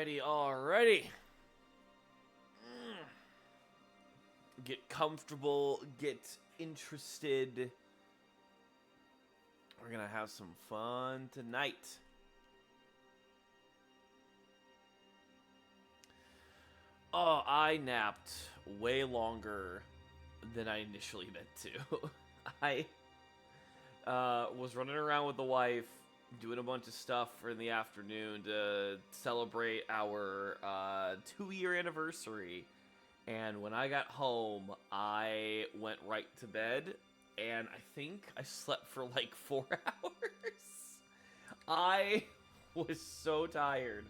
Alrighty. Get comfortable, get interested. We're gonna have some fun tonight. Oh, I napped way longer than I initially meant to. I was running around with the wife, doing a bunch of stuff in the afternoon to celebrate our 2-year anniversary. And when I got home, I went right to bed, and I think I slept for like 4 hours. I was so tired.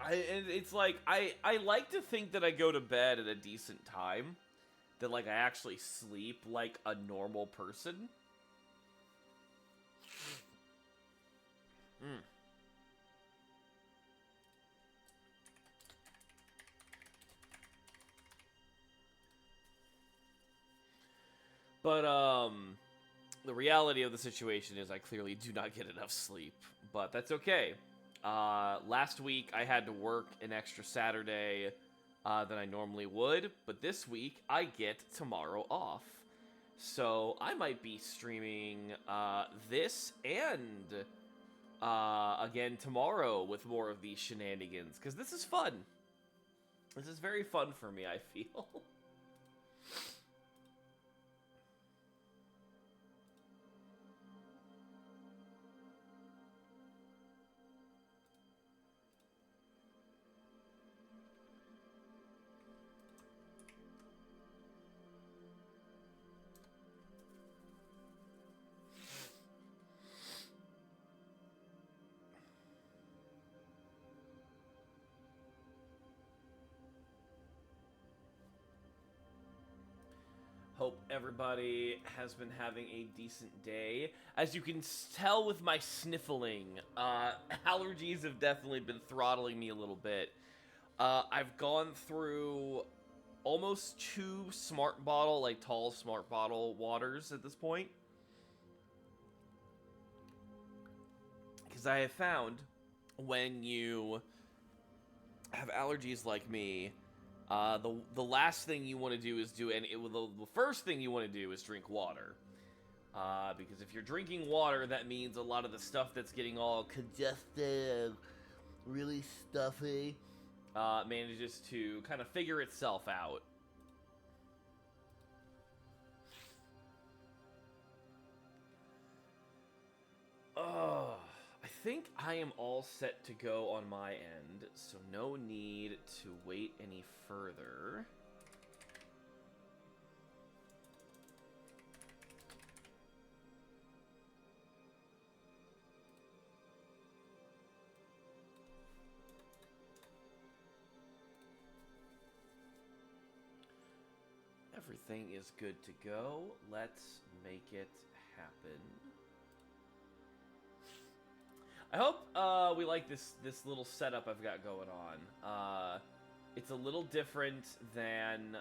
And it's like, I like to think that I go to bed at a decent time, that like I actually sleep like a normal person. But the reality of the situation is I clearly do not get enough sleep, but that's okay. Last week I had to work an extra Saturday than I normally would, but this week I get tomorrow off. So I might be streaming this and again tomorrow with more of these shenanigans, because this is fun. This is very fun for me, I feel. Hope everybody has been having a decent day. As you can tell with my sniffling, allergies have definitely been throttling me a little bit. I've gone through almost 2 smart bottle, like tall smart bottle waters at this point. Because I have found when you have allergies like me, the last thing you want to do is the first thing you want to do is drink water. Because if you're drinking water, that means a lot of the stuff that's getting all congested, really stuffy, manages to kind of figure itself out. I think I am all set to go on my end, so no need to wait any further. Everything is good to go. Let's make it happen. I hope we like this little setup I've got going on. It's a little different than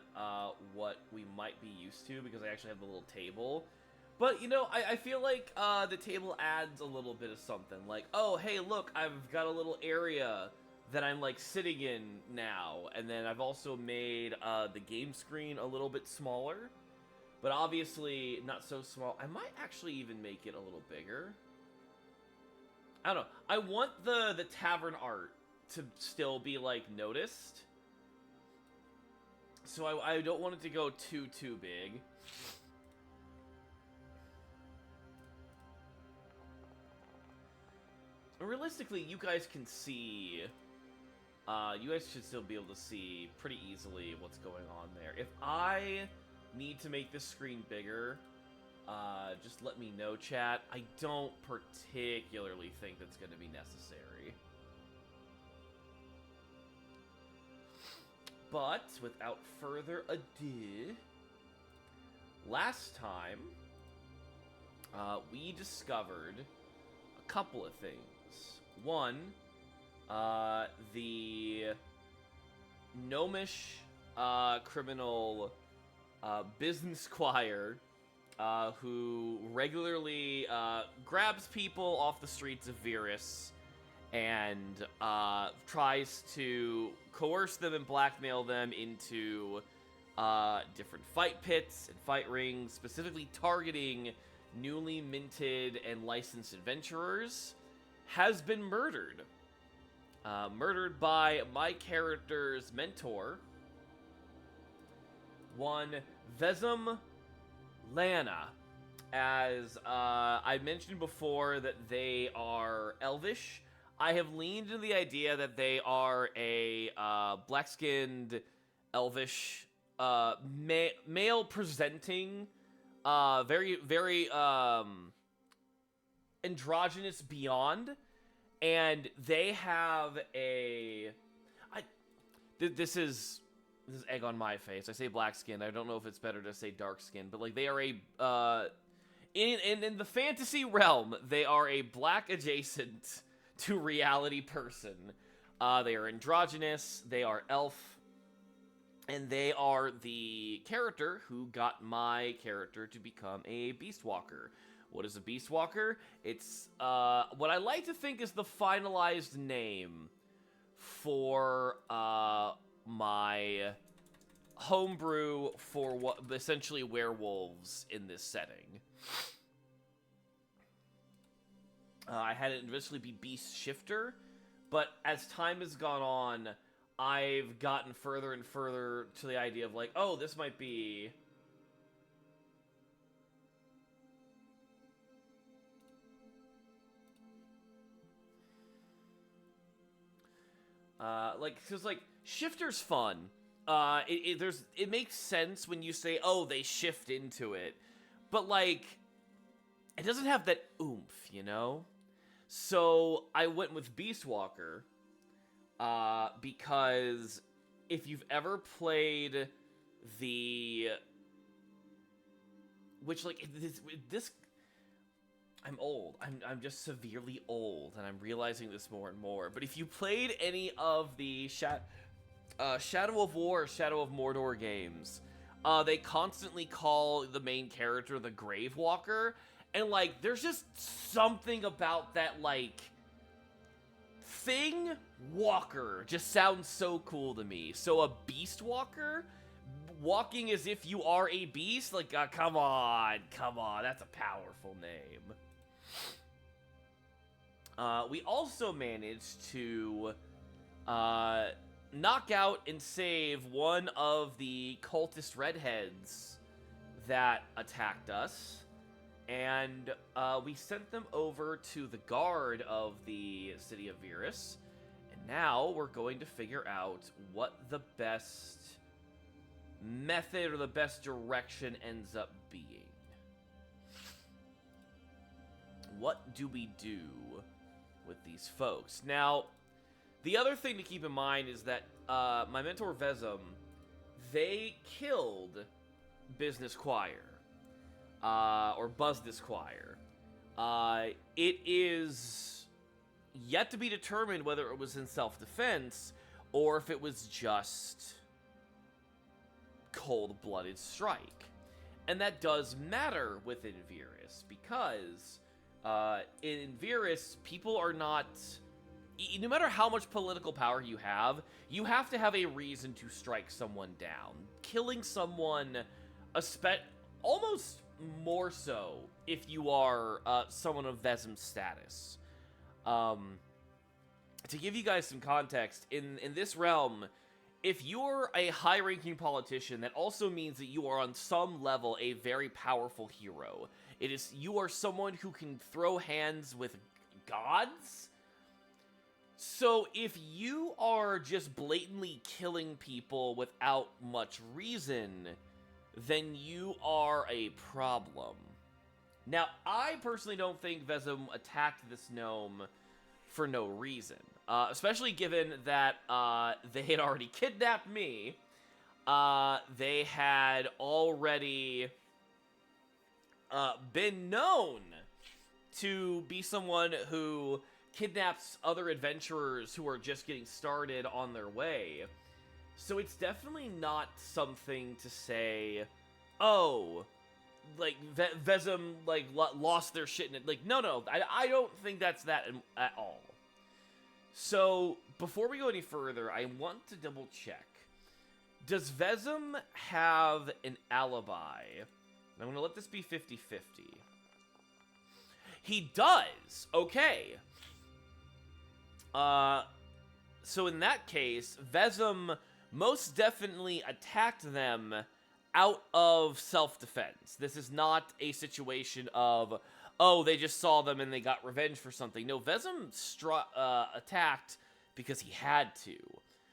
what we might be used to, because I actually have the little table. But, you know, I feel like the table adds a little bit of something. Like, oh, hey, look, I've got a little area that I'm, like, sitting in now. And then I've also made the game screen a little bit smaller. But obviously not so small. I might actually even make it a little bigger. I don't know. I want the tavern art to still be, like, noticed. So I don't want it to go too big. Realistically, you guys can see... you guys should still be able to see pretty easily what's going on there. If I need to make this screen bigger... just let me know, chat. I don't particularly think that's going to be necessary. But, without further ado, last time, we discovered a couple of things. One, the gnomish criminal business squire who regularly grabs people off the streets of Virus and tries to coerce them and blackmail them into different fight pits and fight rings, specifically targeting newly minted and licensed adventurers, has been murdered. Murdered by my character's mentor, one Vezum Lana. As I mentioned before that they are elvish, I have leaned into the idea that they are a black-skinned, elvish, male-presenting, very androgynous beyond, and they have a... This is egg on my face. I say black-skinned. I don't know if it's better to say dark-skinned, but like they are a... In the fantasy realm, they are a black-adjacent to reality person. They are androgynous, they are elf, and they are the character who got my character to become a Beast Walker. What is a Beast Walker? It's what I like to think is the finalized name for my homebrew for what essentially werewolves in this setting. I had it eventually be Beast Shifter, but as time has gone on, I've gotten further and further to the idea of like, oh, this might be... cause like, Shifter's fun. It makes sense when you say, oh, they shift into it, but like, it doesn't have that oomph, you know? So I went with Beast Walker, because if you've ever played the... Which, like, this... I'm old. I'm just severely old, and I'm realizing this more and more. But if you played any of the Shadow of War or Shadow of Mordor games, they constantly call the main character the Grave Walker, and, like, there's just something about that, like, thing walker just sounds so cool to me. So a Beast Walker, walking as if you are a beast, like, come on, that's a powerful name. We also managed to knock out and save one of the cultist redheads that attacked us. And we sent them over to the guard of the city of Virus. And now we're going to figure out what the best method or the best direction ends up being. What do we do with these folks? Now, the other thing to keep in mind is that my mentor Vezum, they killed Business Choir. Or Buzz this Choir. It is yet to be determined whether it was in self-defense or if it was just cold-blooded strike. And that does matter within Virus, because in Virus, people are not... No matter how much political power you have to have a reason to strike someone down. Killing someone, almost more so if you are someone of Vezum's status. To give you guys some context, in this realm, if you're a high-ranking politician, that also means that you are on some level a very powerful hero. You are someone who can throw hands with gods. So if you are just blatantly killing people without much reason, then you are a problem. Now, I personally don't think Vezum attacked this gnome for no reason. Especially given that they had already kidnapped me. They had already been known to be someone who kidnaps other adventurers who are just getting started on their way. So it's definitely not something to say, oh, like, Vezum, like, lost their shit in it. Like, no, I don't think that's that at all. So, before we go any further, I want to double check. Does Vezem have an alibi? I'm going to let this be 50-50. He does! Okay. So in that case, Vezem most definitely attacked them out of self-defense. This is not a situation of, oh, they just saw them and they got revenge for something. No, Vezem attacked because he had to.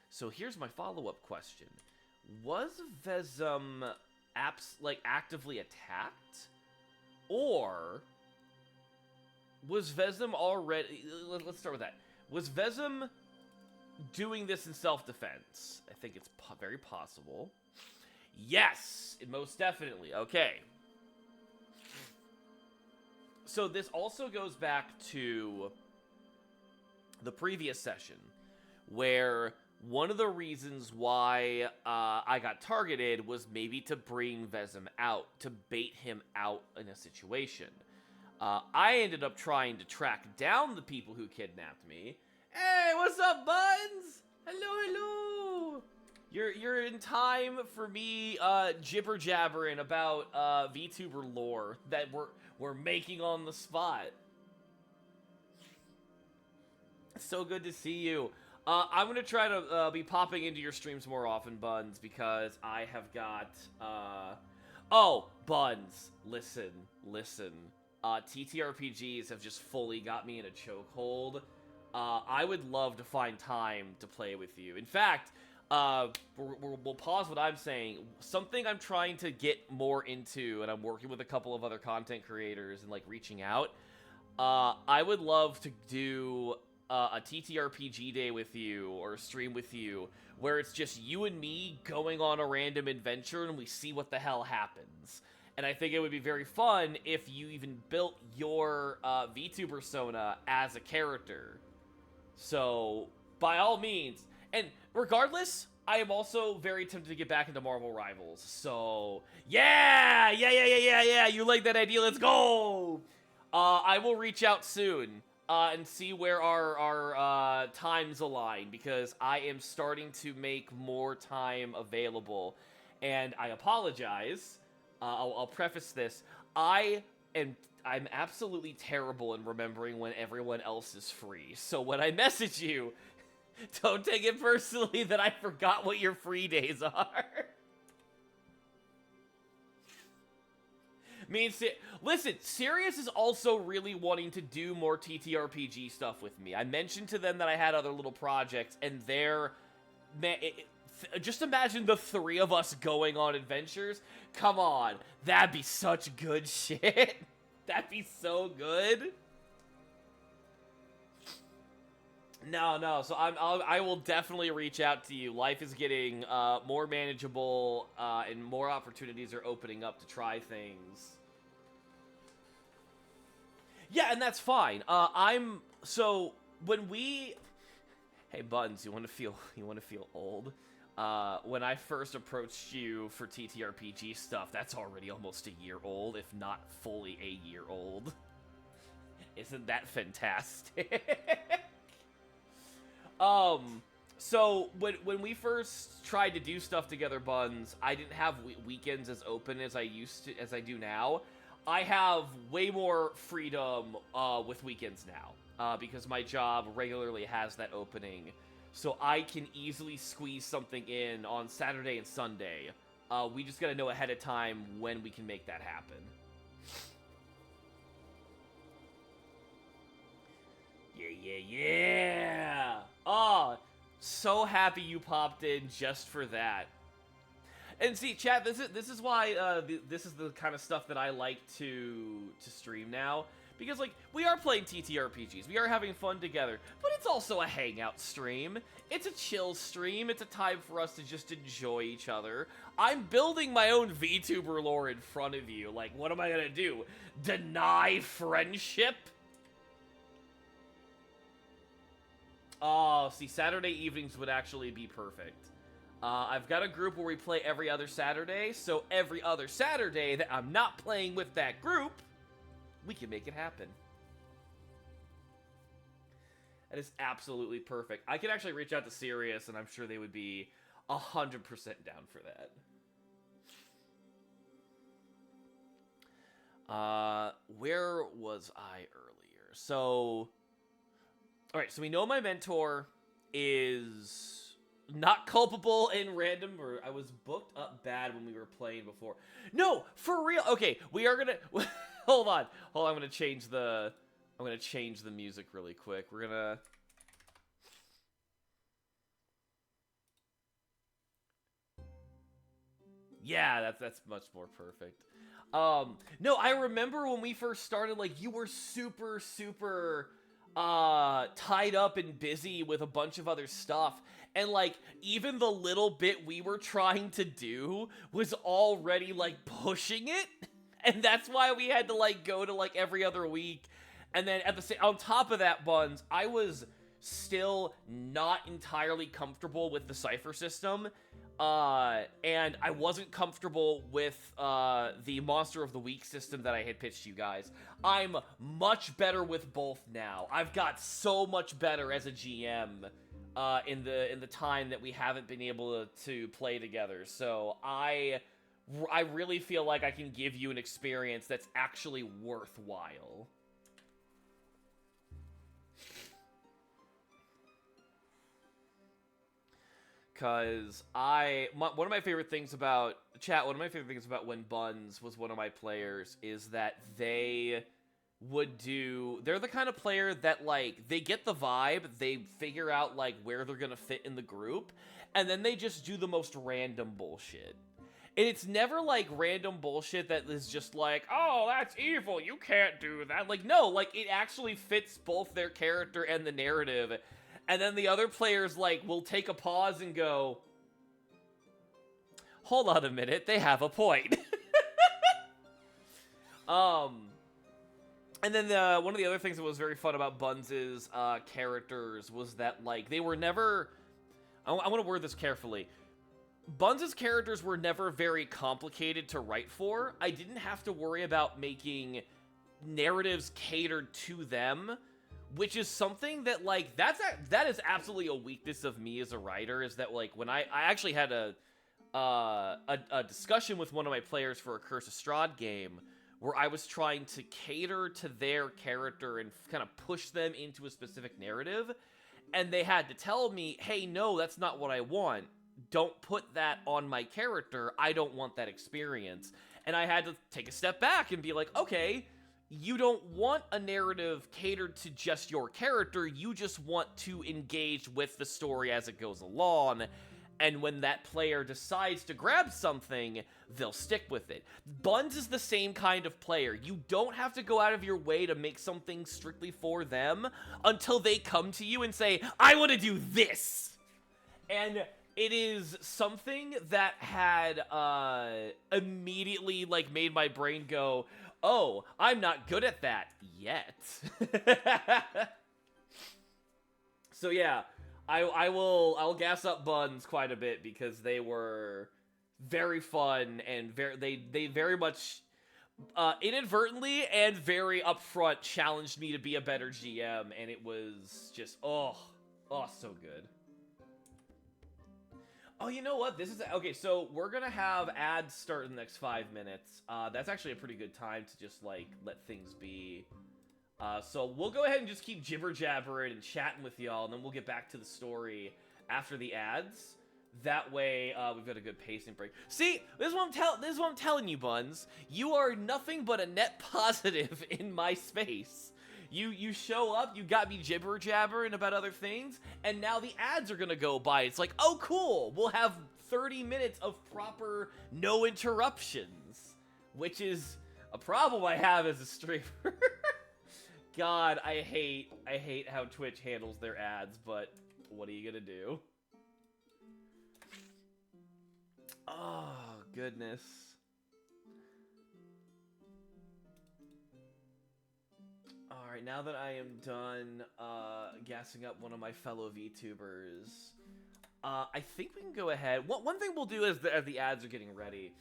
So here's my follow-up question. Was Vezem actively attacked? Or was Vezem already... Let's start with that. Was Vezem doing this in self-defense? I think it's very possible. Yes! Most definitely. Okay. So this also goes back to the previous session, where one of the reasons why I got targeted was maybe to bring Vezem out, to bait him out in a situation. I ended up trying to track down the people who kidnapped me. Hey, what's up, buns? Hello. You're in time for me jibber jabbering about Vtuber lore that we're making on the spot. It's so good to see you. I'm gonna try to be popping into your streams more often, Buns, because I have got oh, Buns, listen. TTRPGs have just fully got me in a chokehold. I would love to find time to play with you. In fact, we'll pause what I'm saying. Something I'm trying to get more into, and I'm working with a couple of other content creators and like reaching out. I would love to do a TTRPG day with you or a stream with you where it's just you and me going on a random adventure and we see what the hell happens. And I think it would be very fun if you even built your Vtuber persona as a character. So, by all means, and regardless, I am also very tempted to get back into Marvel Rivals. So, yeah, you like that idea, let's go! I will reach out soon and see where our times align, because I am starting to make more time available. And I apologize. I'll preface this. I'm absolutely terrible in remembering when everyone else is free. So when I message you, don't take it personally that I forgot what your free days are. Listen, Sirius is also really wanting to do more TTRPG stuff with me. I mentioned to them that I had other little projects, and just imagine the three of us going on adventures. Come on, that'd be such good shit. That'd be so good. No. So I will definitely reach out to you. Life is getting more manageable, and more opportunities are opening up to try things. Yeah, and that's fine. Hey Buns, you want to feel old? When I first approached you for TTRPG stuff, that's already almost a year old, if not fully a year old. Isn't that fantastic? So when we first tried to do stuff together, Buns, I didn't have weekends as open as I do now. I have way more freedom with weekends now, because my job regularly has that opening. So I can easily squeeze something in on Saturday and Sunday. We just gotta know ahead of time when we can make that happen. Yeah! Oh, so happy you popped in just for that. And see, chat, this is why this is the kind of stuff that I like to stream now. Because, like, we are playing TTRPGs, we are having fun together, but it's also a hangout stream. It's a chill stream, it's a time for us to just enjoy each other. I'm building my own VTuber lore in front of you. Like, what am I gonna do? Deny friendship? Oh, see, Saturday evenings would actually be perfect. I've got a group where we play every other Saturday, so every other Saturday that I'm not playing with that group, we can make it happen. That is absolutely perfect. I could actually reach out to Sirius, and I'm sure they would be 100% down for that. Where was I earlier? So, alright, so we know my mentor is not culpable in random, or I was booked up bad when we were playing before. No, for real. Okay, we are gonna hold on. I'm gonna change the music really quick. We're gonna yeah, that's much more perfect. No, I remember when we first started, like, you were super tied up and busy with a bunch of other stuff, and like even the little bit we were trying to do was already like pushing it, and that's why we had to like go to like every other week. And then at the same, on top of that, Buns, I was still not entirely comfortable with the cipher system, and I wasn't comfortable with the Monster of the Week system that I had pitched you guys. I'm much better with both now. I've got so much better as a GM in the time that we haven't been able to play together. So I really feel like I can give you an experience that's actually worthwhile. Because one of my favorite things about when Buns was one of my players is that they're the kind of player that, like, they get the vibe, they figure out, like, where they're gonna fit in the group, and then they just do the most random bullshit. And it's never, like, random bullshit that is just like, oh, that's evil, you can't do that. Like, no, like, it actually fits both their character and the narrative. And then the other players, like, will take a pause and go, hold on a minute, they have a point. And then one of the other things that was very fun about Buns' characters was that, like, they were never... I want to word this carefully. Buns' characters were never very complicated to write for. I didn't have to worry about making narratives catered to them, which is something that, like, that is absolutely a weakness of me as a writer, is that, like, when I actually had a discussion with one of my players for a Curse of Strahd game, where I was trying to cater to their character and kind of push them into a specific narrative, and they had to tell me, hey, no, that's not what I want. Don't put that on my character. I don't want that experience. And I had to take a step back and be like, okay, you don't want a narrative catered to just your character, you just want to engage with the story as it goes along, and when that player decides to grab something, they'll stick with it. Buns is the same kind of player. You don't have to go out of your way to make something strictly for them until they come to you and say, I want to do this! And it is something that had immediately, like, made my brain go, oh, I'm not good at that yet. So yeah, I'll gas up Buns quite a bit because they were very fun and they very much inadvertently and very upfront challenged me to be a better GM, and it was just so good. Oh, you know what? This is... Okay, so we're gonna have ads start in the next 5 minutes. That's actually a pretty good time to just, like, let things be. So we'll go ahead and just keep jibber-jabbering and chatting with y'all, and then we'll get back to the story after the ads. That way, we've got a good pacing break. See, this is what I'm telling you, Buns. You are nothing but a net positive in my space. You show up, you got me jibber-jabbering about other things, and now the ads are gonna go by. It's like, oh, cool, we'll have 30 minutes of proper no interruptions, which is a problem I have as a streamer. God, I hate how Twitch handles their ads, but what are you gonna do? Oh, goodness. Alright, now that I am done gassing up one of my fellow VTubers, I think we can go ahead. One thing we'll do as the ads are getting ready,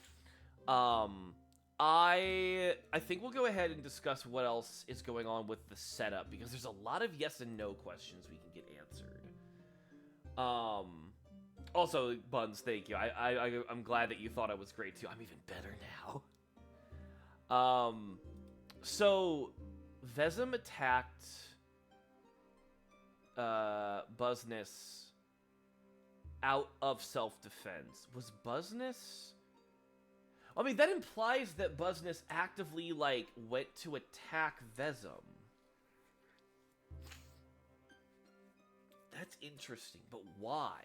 I think we'll go ahead and discuss what else is going on with the setup, because there's a lot of yes and no questions we can get answered. Also, Buns, thank you. I'm glad that you thought I was great too. I'm even better now. So Vezem attacked Buzness out of self-defense. Was Buzness... I mean, that implies that Buzness actively, like, went to attack Vezem. That's interesting, but why?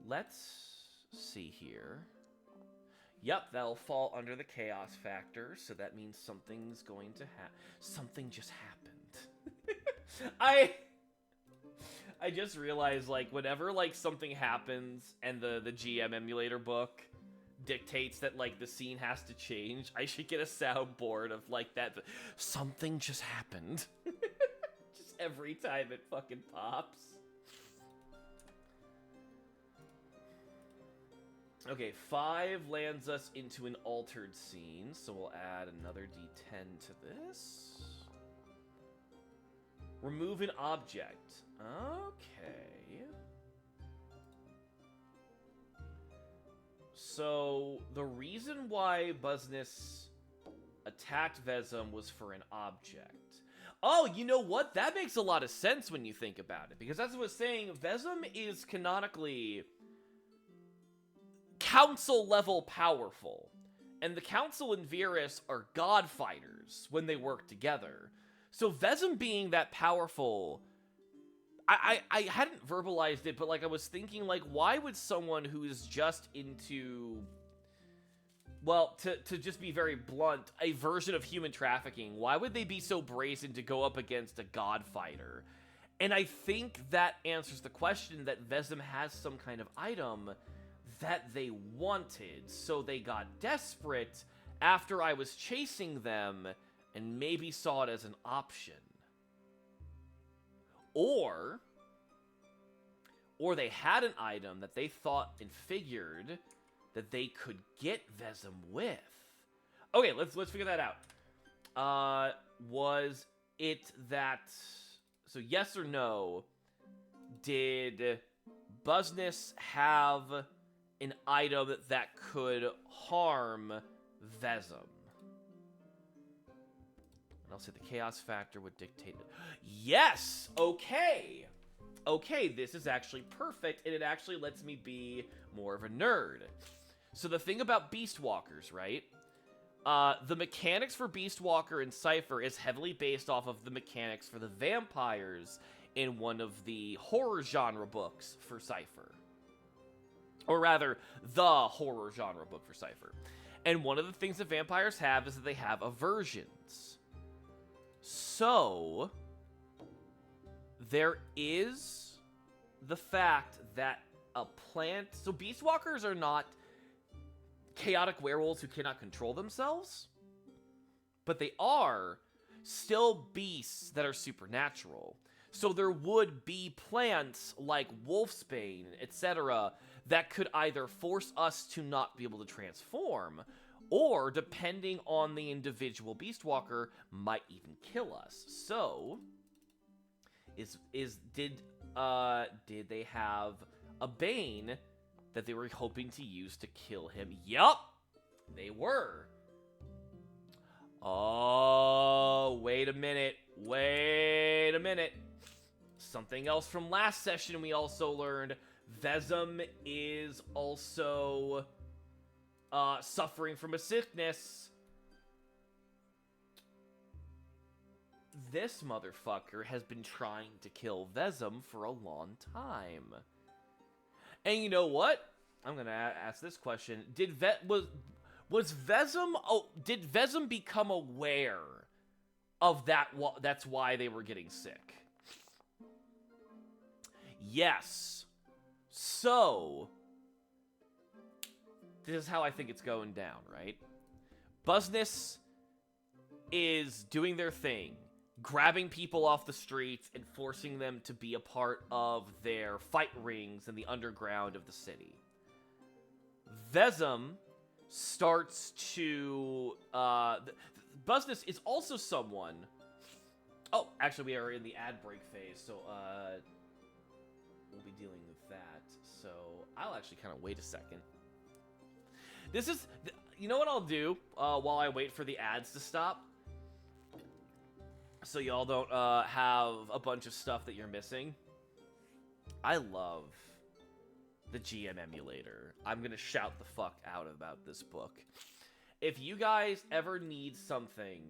Let's see here. Yep, that'll fall under the chaos factor, so that means something's going to happen. Something just happened. I just realized, like, whenever, like, something happens and the GM emulator book dictates that, like, the scene has to change, I should get a soundboard of, like, that. Something just happened. Just every time it fucking pops. Okay, 5 lands us into an altered scene, so we'll add another d10 to this. Remove an object. Okay. So, the reason why Buzness attacked Vezem was for an object. Oh, you know what? That makes a lot of sense when you think about it. Because as I was saying, Vezem is canonically council-level powerful. And the council and Virus are god fighters when they work together. So Vezem being that powerful... I hadn't verbalized it, but, like, I was thinking, like, why would someone who is just into... Well, to just be very blunt, a version of human trafficking, why would they be so brazen to go up against a god fighter? And I think that answers the question that Vezem has some kind of item that they wanted, so they got desperate after I was chasing them and maybe saw it as an option. Or they had an item that they thought and figured that they could get Vezem with. Okay, let's figure that out. Was it that... So yes or no, did Buzness have an item that could harm Vezem? And I'll say the chaos factor would dictate it. Yes! Okay! Okay, this is actually perfect, and it actually lets me be more of a nerd. So the thing about Beast Walkers, right? The mechanics for Beast Walker and Cypher is heavily based off of the mechanics for the vampires in one of the horror genre books for Cypher. Or rather, the horror genre book for Cypher. And one of the things that vampires have is that they have aversions. So, there is the fact that a plant... So Beast Walkers are not chaotic werewolves who cannot control themselves, but they are still beasts that are supernatural. So there would be plants like Wolfsbane, etc., that could either force us to not be able to transform, or, depending on the individual Beast Walker, might even kill us. So, did they have a Bane that they were hoping to use to kill him? Yup, they were. Oh, wait a minute. Wait a minute. Something else from last session we also learned. Vezem is also suffering from a sickness. This motherfucker has been trying to kill Vezem for a long time. And you know what? I'm gonna ask this question: did Vezem become aware of that? That's why they were getting sick. Yes. So, this is how I think it's going down, right? Buzness is doing their thing, grabbing people off the streets and forcing them to be a part of their fight rings in the underground of the city. Vezem starts to Business is also someone. Oh, actually, we are in the ad break phase, so we'll be dealing with that. So I'll actually kind of wait a second. This is, you know what I'll do while I wait for the ads to stop, so y'all don't have a bunch of stuff that you're missing. I love the GM emulator. I'm gonna shout the fuck out about this book. If you guys ever need something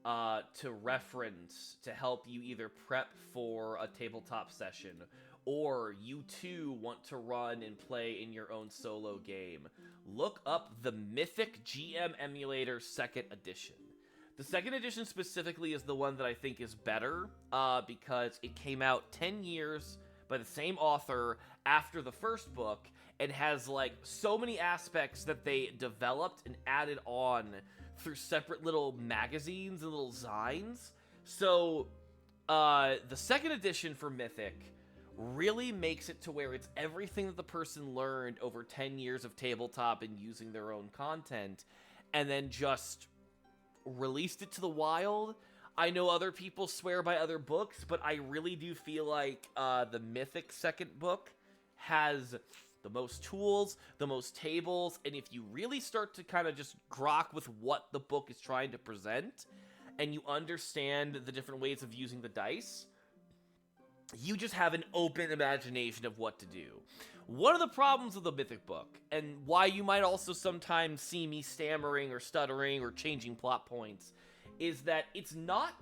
to reference to help you either prep for a tabletop session, or you too want to run and play in your own solo game, look up the Mythic GM Emulator 2nd Edition. The 2nd edition specifically is the one that I think is better because it came out 10 years by the same author after the first book and has like so many aspects that they developed and added on through separate little magazines and little zines. So the 2nd edition for Mythic really makes it to where it's everything that the person learned over 10 years of tabletop and using their own content, and then just released it to the wild. I know other people swear by other books, but I really do feel like the Mythic 2nd book has the most tools, the most tables, and if you really start to kind of just grok with what the book is trying to present, and you understand the different ways of using the dice, you just have an open imagination of what to do. One of the problems with the Mythic book, and why you might also sometimes see me stammering or stuttering or changing plot points, is that it's not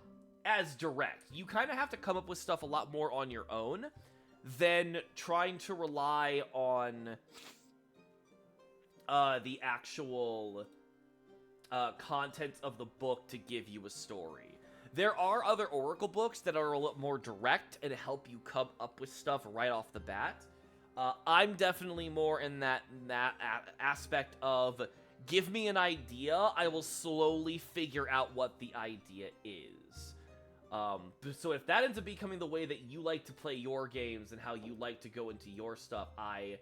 as direct. You kind of have to come up with stuff a lot more on your own than trying to rely on the actual contents of the book to give you a story. There are other Oracle books that are a lot more direct and help you come up with stuff right off the bat. I'm definitely more in that aspect of give me an idea, I will slowly figure out what the idea is. So if that ends up becoming the way that you like to play your games and how you like to go into your stuff, I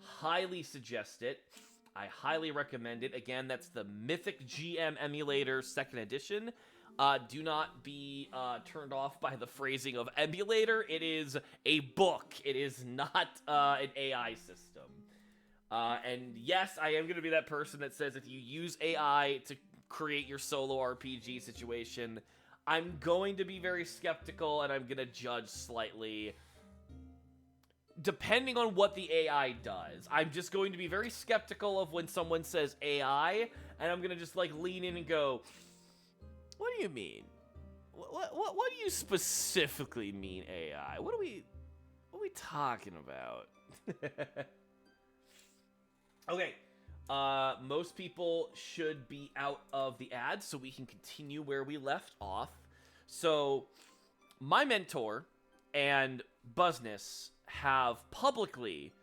highly suggest it. I highly recommend it. Again, that's the Mythic GM Emulator 2nd Edition. Do not be turned off by the phrasing of emulator. It is a book. It is not an AI system. And yes, I am going to be that person that says if you use AI to create your solo RPG situation, I'm going to be very skeptical and I'm going to judge slightly depending on what the AI does. I'm just going to be very skeptical of when someone says AI, and I'm going to just like lean in and go, what do you mean? What do you specifically mean AI? What are we talking about? Okay, most people should be out of the ads, so we can continue where we left off. So, my mentor and Business have publicly,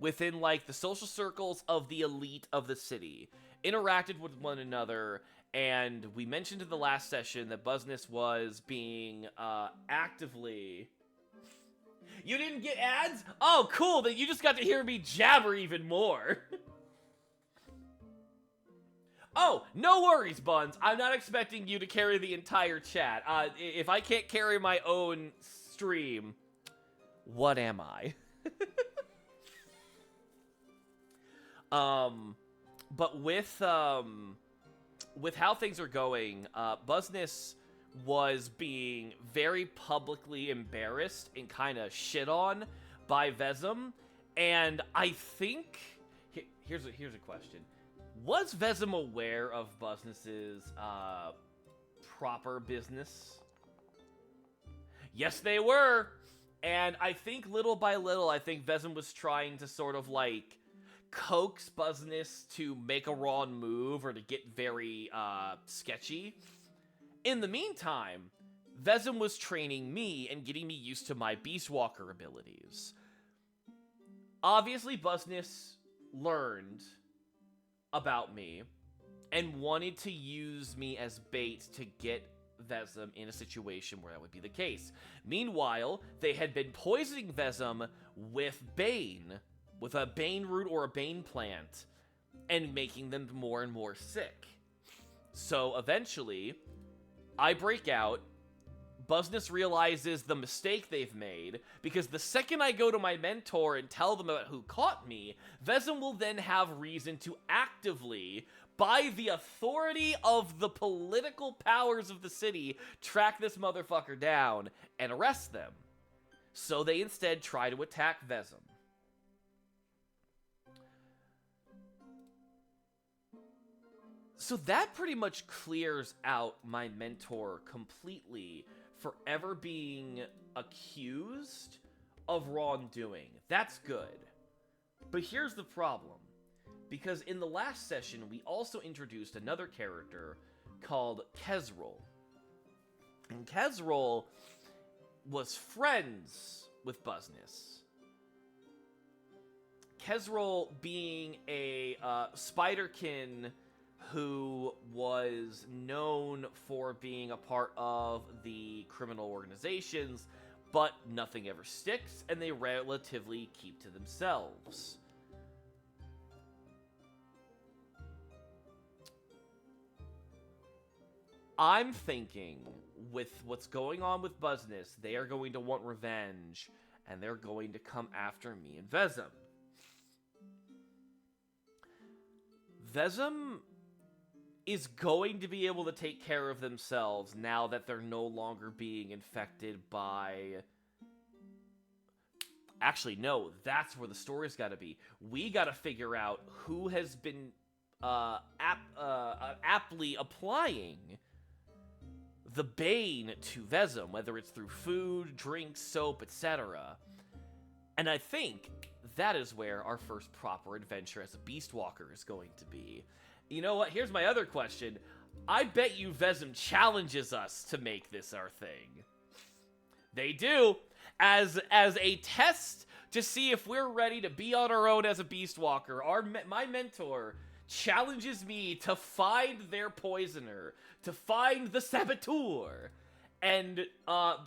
within like the social circles of the elite of the city, interacted with one another. And we mentioned in the last session that Business was being actively... You didn't get ads? Oh, cool, then you just got to hear me jabber even more. Oh, no worries, Buns. I'm not expecting you to carry the entire chat. If I can't carry my own stream, what am I? But with how things are going, Business was being very publicly embarrassed and kind of shit on by Vezem, and I think here's a question: was Vezem aware of Business's proper business? Yes, they were, and I think little by little, I think Vezem was trying to sort of like coax Business to make a wrong move or to get very sketchy. In the meantime, Vezem was training me and getting me used to my Beastwalker abilities. Obviously, Business learned about me and wanted to use me as bait to get Vezem in a situation where that would be the case. Meanwhile, they had been poisoning Vezem with Bane, with a Bane root or a Bane plant, and making them more and more sick. So eventually, I break out. Business realizes the mistake they've made, because the second I go to my mentor and tell them about who caught me, Vezem will then have reason to actively, by the authority of the political powers of the city, track this motherfucker down and arrest them. So they instead try to attack Vezem. So that pretty much clears out my mentor completely for ever being accused of wrongdoing. That's good. But here's the problem. Because in the last session, we also introduced another character called Kezrol. And Kezrol was friends with Business. Kezrol being a spiderkin who was known for being a part of the criminal organizations, but nothing ever sticks, and they relatively keep to themselves. I'm thinking, with what's going on with Business, they are going to want revenge, and they're going to come after me and Vezem. Vezem is going to be able to take care of themselves now that they're no longer being infected by... Actually, no, that's where the story's gotta be. We gotta figure out who has been aptly applying the Bane to Vezem, whether it's through food, drink, soap, etc. And I think that is where our first proper adventure as a Beast Walker is going to be. You know what? Here's my other question. I bet you Vezem challenges us to make this our thing. They do. As a test to see if we're ready to be on our own as a Beast Walker, my mentor challenges me to find their poisoner, to find the saboteur, and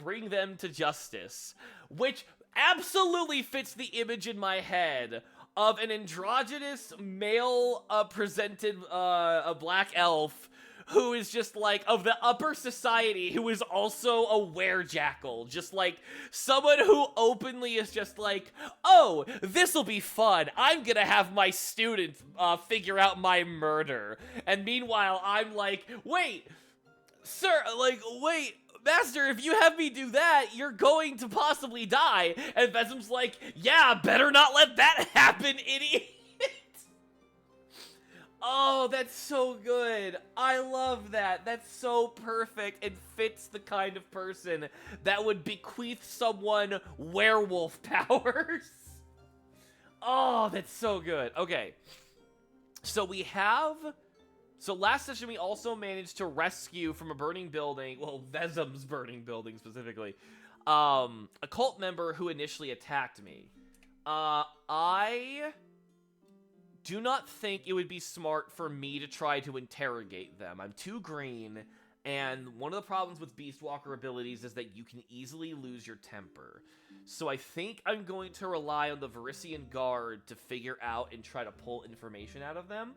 bring them to justice. Which absolutely fits the image in my head of an androgynous, male-presented a black elf who is just, like, of the upper society, who is also a werejackal. Just, like, someone who openly is just like, oh, this'll be fun. I'm gonna have my student figure out my murder. And meanwhile, I'm like, wait, sir, like, wait, Master, if you have me do that, you're going to possibly die. And Vezem's like, yeah, better not let that happen, idiot. Oh, that's so good. I love that. That's so perfect and fits the kind of person that would bequeath someone werewolf powers. Oh, that's so good. Okay. So last session we also managed to rescue from a burning building, well, Vezem's burning building specifically, a cult member who initially attacked me. I do not think it would be smart for me to try to interrogate them. I'm too green, and one of the problems with Beast Walker abilities is that you can easily lose your temper. So I think I'm going to rely on the Varisian Guard to figure out and try to pull information out of them.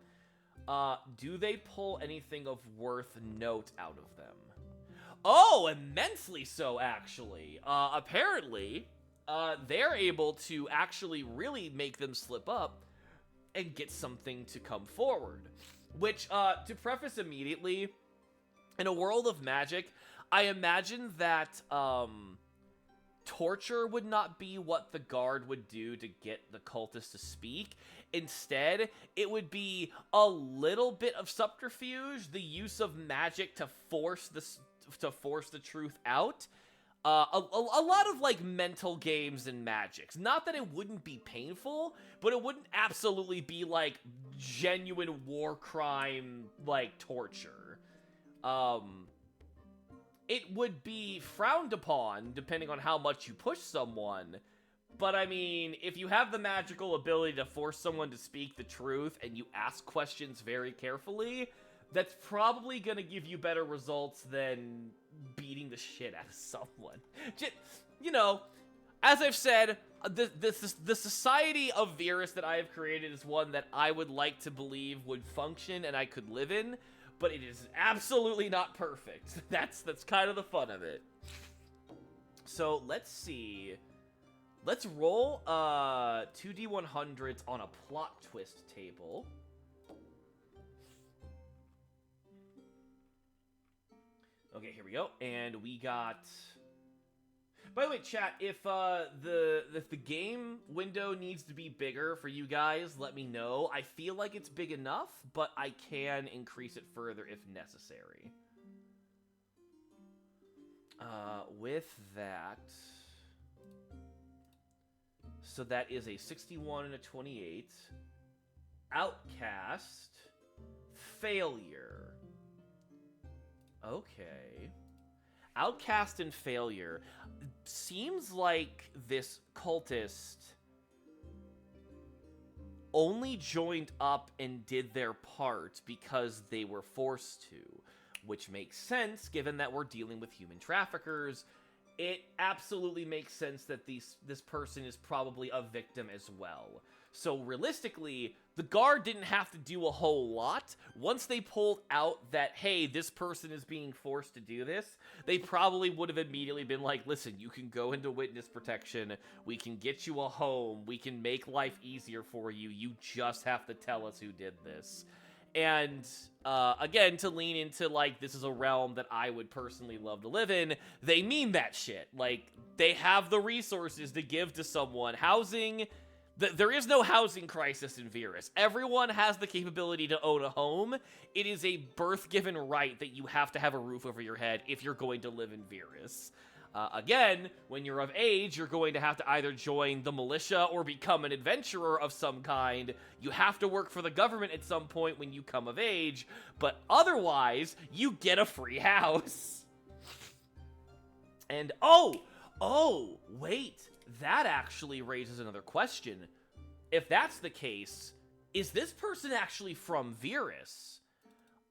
Do they pull anything of worth note out of them? Oh, immensely so, actually. Apparently, they're able to actually really make them slip up and get something to come forward. Which, to preface immediately, in a world of magic, I imagine that, torture would not be what the guard would do to get the cultist to speak. Instead, it would be a little bit of subterfuge, the use of magic to force the truth out. A lot of, like, mental games and magics. Not that it wouldn't be painful, but it wouldn't absolutely be, like, genuine war crime, like, torture. It would be frowned upon, depending on how much you push someone. But, I mean, if you have the magical ability to force someone to speak the truth, and you ask questions very carefully, that's probably gonna give you better results than beating the shit out of someone. You know, as I've said, the society of Virus that I have created is one that I would like to believe would function and I could live in, but it is absolutely not perfect. That's kind of the fun of it. So let's see. Let's roll 2d100s on a plot twist table. Okay, here we go. And we got... By the way, chat, if the game window needs to be bigger for you guys, let me know. I feel like it's big enough, but I can increase it further if necessary. With that... So that is a 61 and a 28. Outcast. Failure. Okay. Outcast and failure. Seems like this cultist only joined up and did their part because they were forced to, which makes sense given that we're dealing with human traffickers. It absolutely makes sense that this person is probably a victim as well. So realistically, the guard didn't have to do a whole lot. Once they pulled out that, hey, this person is being forced to do this, they probably would have immediately been like, listen, you can go into witness protection, we can get you a home, we can make life easier for you, you just have to tell us who did this. And, again, to lean into, like, this is a realm that I would personally love to live in, they mean that shit. Like, they have the resources to give to someone. Housing... There is no housing crisis in Virus. Everyone has the capability to own a home. It is a birth-given right that you have to have a roof over your head if you're going to live in Virus. Again, when you're of age, you're going to have to either join the militia or become an adventurer of some kind. You have to work for the government at some point when you come of age, but otherwise, you get a free house. And, wait, that actually raises another question. If that's the case, is this person actually from Virus?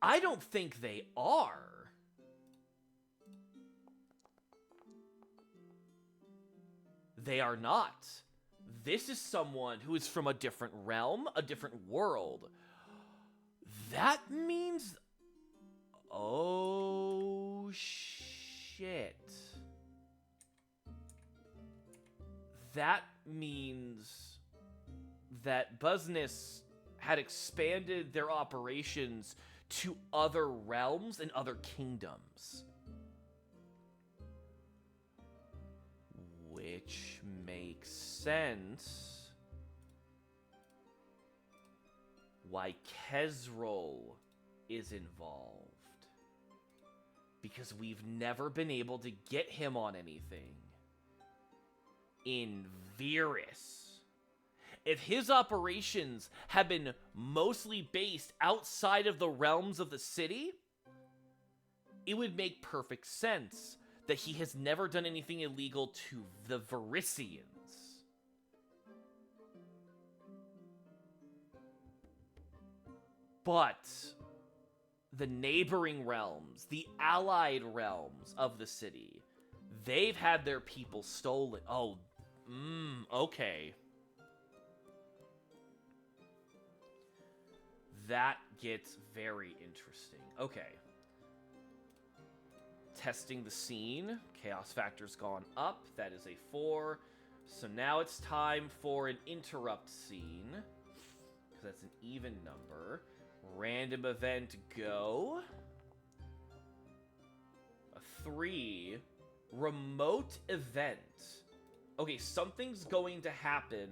I don't think they are. They are not. This is someone who is from a different realm, a different world. That means... Oh, shit. That means that Business had expanded their operations to other realms and other kingdoms. Which makes sense why Kezrol is involved. Because we've never been able to get him on anything in Virus. If his operations have been mostly based outside of the realms of the city, it would make perfect sense that he has never done anything illegal to the Varisians. But the neighboring realms, the allied realms of the city, they've had their people stolen. Oh, okay. That gets very interesting. Okay. Testing the scene. Chaos factor's gone up. That is a 4. So now it's time for an interrupt scene. Because that's an even number. Random event, go. A 3. Remote event. Okay, something's going to happen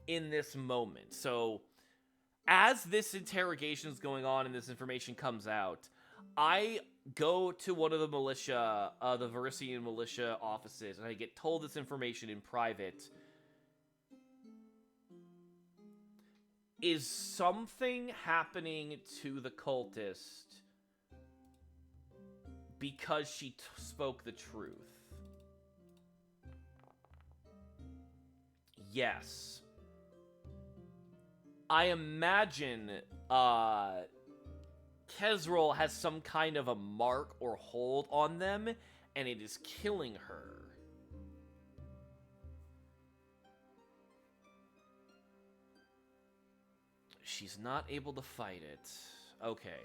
in this moment. So, as this interrogation is going on and this information comes out, I go to one of the militia, the Varisian militia offices, and I get told this information in private. Is something happening to the cultist because she spoke the truth? Yes. I imagine Kezrol has some kind of a mark or hold on them, and it is killing her. She's not able to fight it. Okay.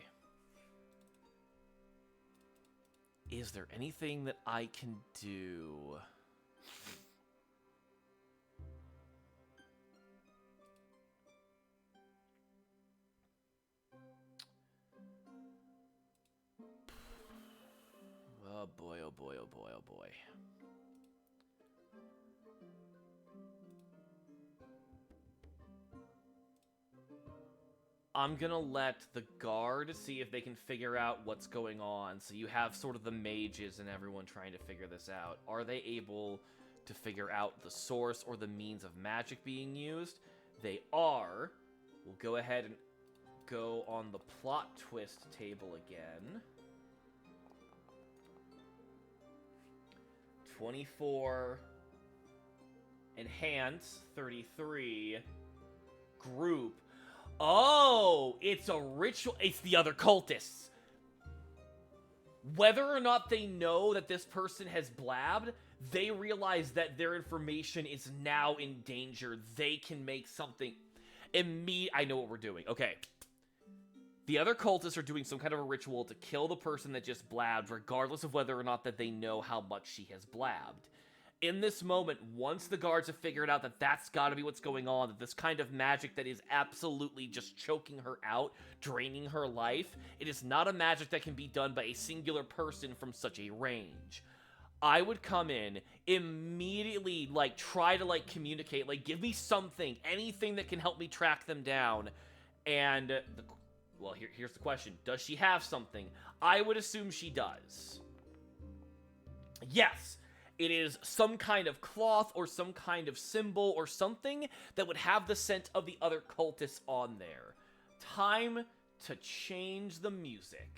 Is there anything that I can do? Oh boy, oh boy, oh boy, oh boy. I'm gonna let the guard see if they can figure out what's going on. So you have sort of the mages and everyone trying to figure this out. Are they able to figure out the source or the means of magic being used? They are. We'll go ahead and go on the plot twist table again. 24. Enhance. 33. Group. Oh, it's a ritual. It's the other cultists. Whether or not they know that this person has blabbed, they realize that their information is now in danger. They can make something I know what we're doing. Okay. The other cultists are doing some kind of a ritual to kill the person that just blabbed, regardless of whether or not that they know how much she has blabbed. In this moment, once the guards have figured out that that's got to be what's going on, that this kind of magic that is absolutely just choking her out, draining her life, it is not a magic that can be done by a singular person from such a range. I would come in, immediately, try to, communicate, give me something, anything that can help me track them down, and, here's the question. Does she have something? I would assume she does. Yes! It is some kind of cloth or some kind of symbol or something that would have the scent of the other cultists on there. Time to change the music.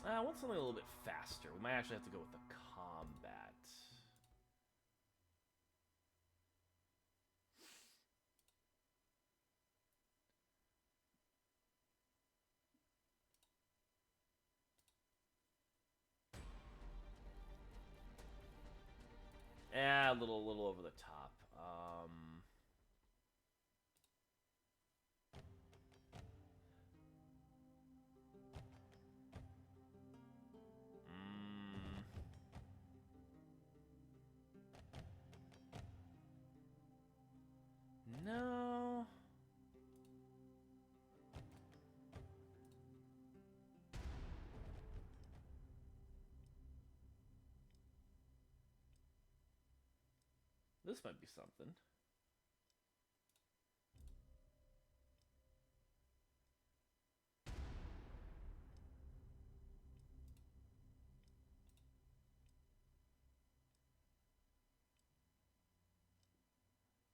I want something a little bit faster. We might actually have to go with the combat. A little over the top. No. This might be something.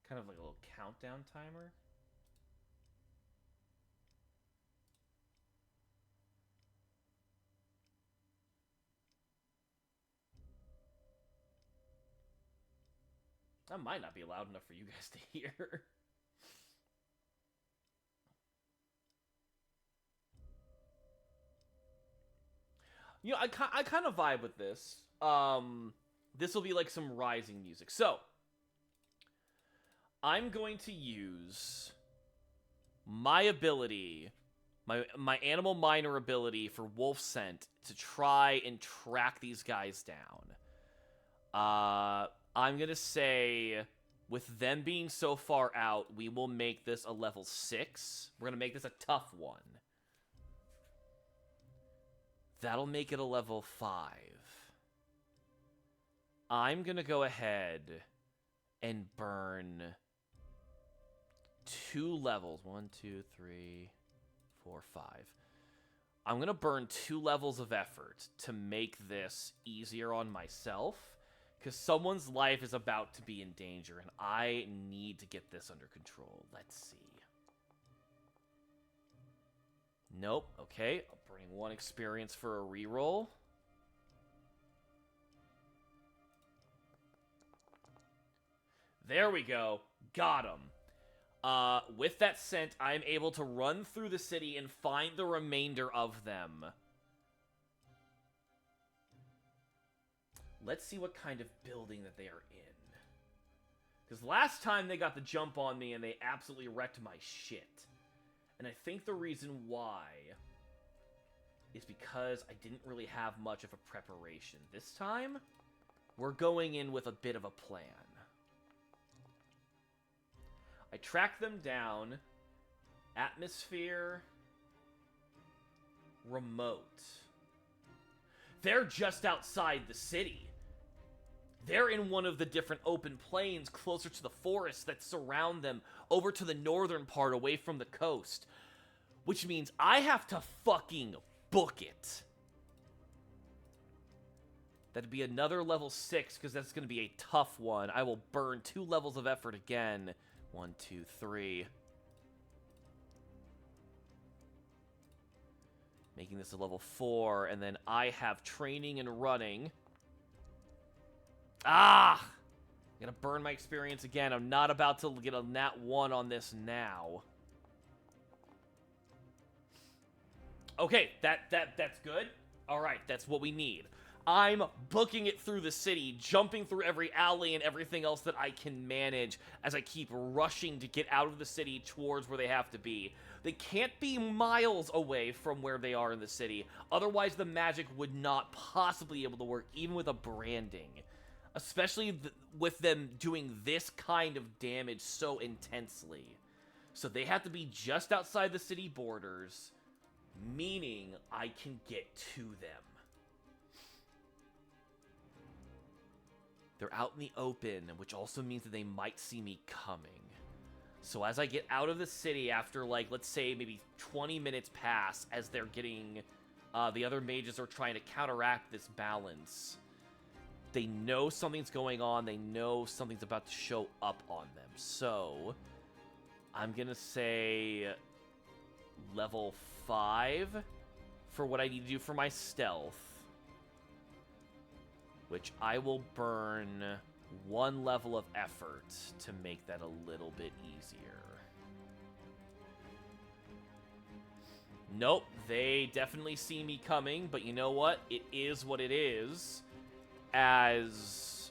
Kind of like a little countdown timer. That might not be loud enough for you guys to hear. You know, I kind of vibe with this. This will be like some rising music. So, I'm going to use my ability, my animal minor ability for wolf scent to try and track these guys down. I'm gonna say, with them being so far out, we will make this a level 6. We're gonna make this a tough one. That'll make it a level 5. I'm gonna go ahead and burn 2 levels. 1, 2, 3, 4, 5. I'm gonna burn 2 levels of effort to make this easier on myself, because someone's life is about to be in danger, and I need to get this under control. Let's see. Nope. Okay, I'll bring 1 experience for a reroll. There we go. Got him. With that scent, I'm able to run through the city and find the remainder of them. Let's see what kind of building that they are in. Because last time they got the jump on me and they absolutely wrecked my shit. And I think the reason why is because I didn't really have much of a preparation. This time, we're going in with a bit of a plan. I track them down. Atmosphere. Remote. They're just outside the city. They're in one of the different open plains closer to the forests that surround them, over to the northern part away from the coast. Which means I have to fucking book it. That'd be another level 6, because that's going to be a tough one. I will burn 2 levels of effort again. 1, 2, 3. Making this a level 4, and then I have training and running. Ah! I'm gonna burn my experience again. I'm not about to get a nat 1 on this now. Okay, that's good. Alright, that's what we need. I'm booking it through the city, jumping through every alley and everything else that I can manage as I keep rushing to get out of the city towards where they have to be. They can't be miles away from where they are in the city, otherwise the magic would not possibly be able to work, even with a branding. Especially with them doing this kind of damage so intensely. So they have to be just outside the city borders, meaning I can get to them. They're out in the open, which also means that they might see me coming. So as I get out of the city after, like, let's say maybe 20 minutes pass as they're getting, the other mages are trying to counteract this balance. They know something's going on. They know something's about to show up on them. So, I'm going to say level 5 for what I need to do for my stealth. Which I will burn 1 level of effort to make that a little bit easier. Nope, they definitely see me coming, but you know what? It is what it is. As...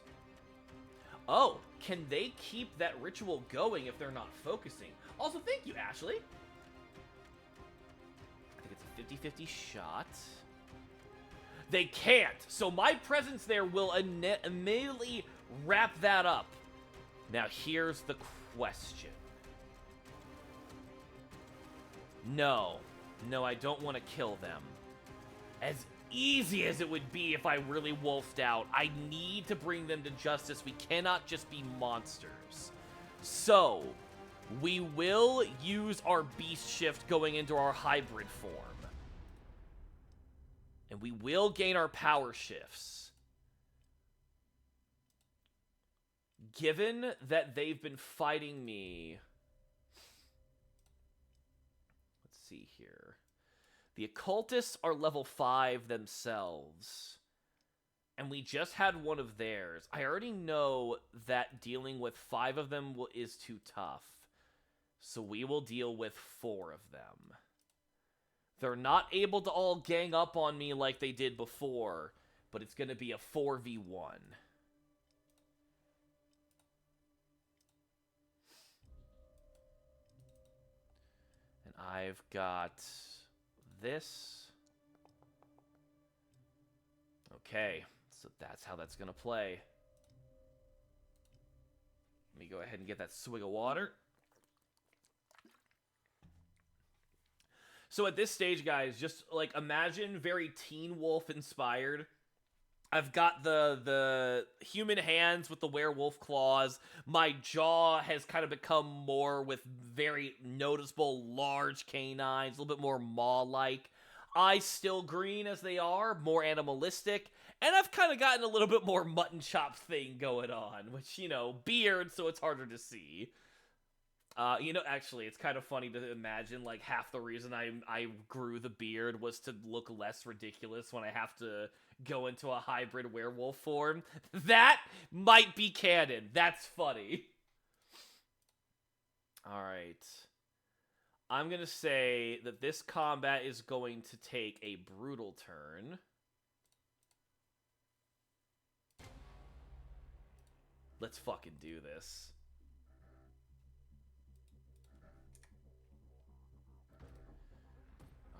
Oh, can they keep that ritual going if they're not focusing? Also, thank you, Ashley. I think it's a 50-50 shot. They can't. So my presence there will immediately wrap that up. Now, here's the question. No. No, I don't want to kill them. As easy as it would be if I really wolfed out, I need to bring them to justice. We cannot just be monsters. So, we will use our beast shift going into our hybrid form. And we will gain our power shifts. Given that they've been fighting me... Let's see here. The occultists are level 5 themselves. And we just had one of theirs. I already know that dealing with 5 of them is too tough. So we will deal with 4 of them. They're not able to all gang up on me like they did before, but it's going to be a 4v1. And I've got this. Okay, so that's how that's going to play. Let me go ahead and get that swig of water. So at this stage, guys, just, like, imagine very Teen Wolf inspired. I've got the human hands with the werewolf claws. My jaw has kind of become more with very noticeable large canines, a little bit more maw-like. Eyes still green as they are, more animalistic. And I've kind of gotten a little bit more mutton chop thing going on, which, you know, beard, so it's harder to see. You know, actually, it's kind of funny to imagine, like, half the reason I grew the beard was to look less ridiculous when I have to go into a hybrid werewolf form. That might be canon. That's funny. Alright. I'm gonna say that this combat is going to take a brutal turn. Let's fucking do this.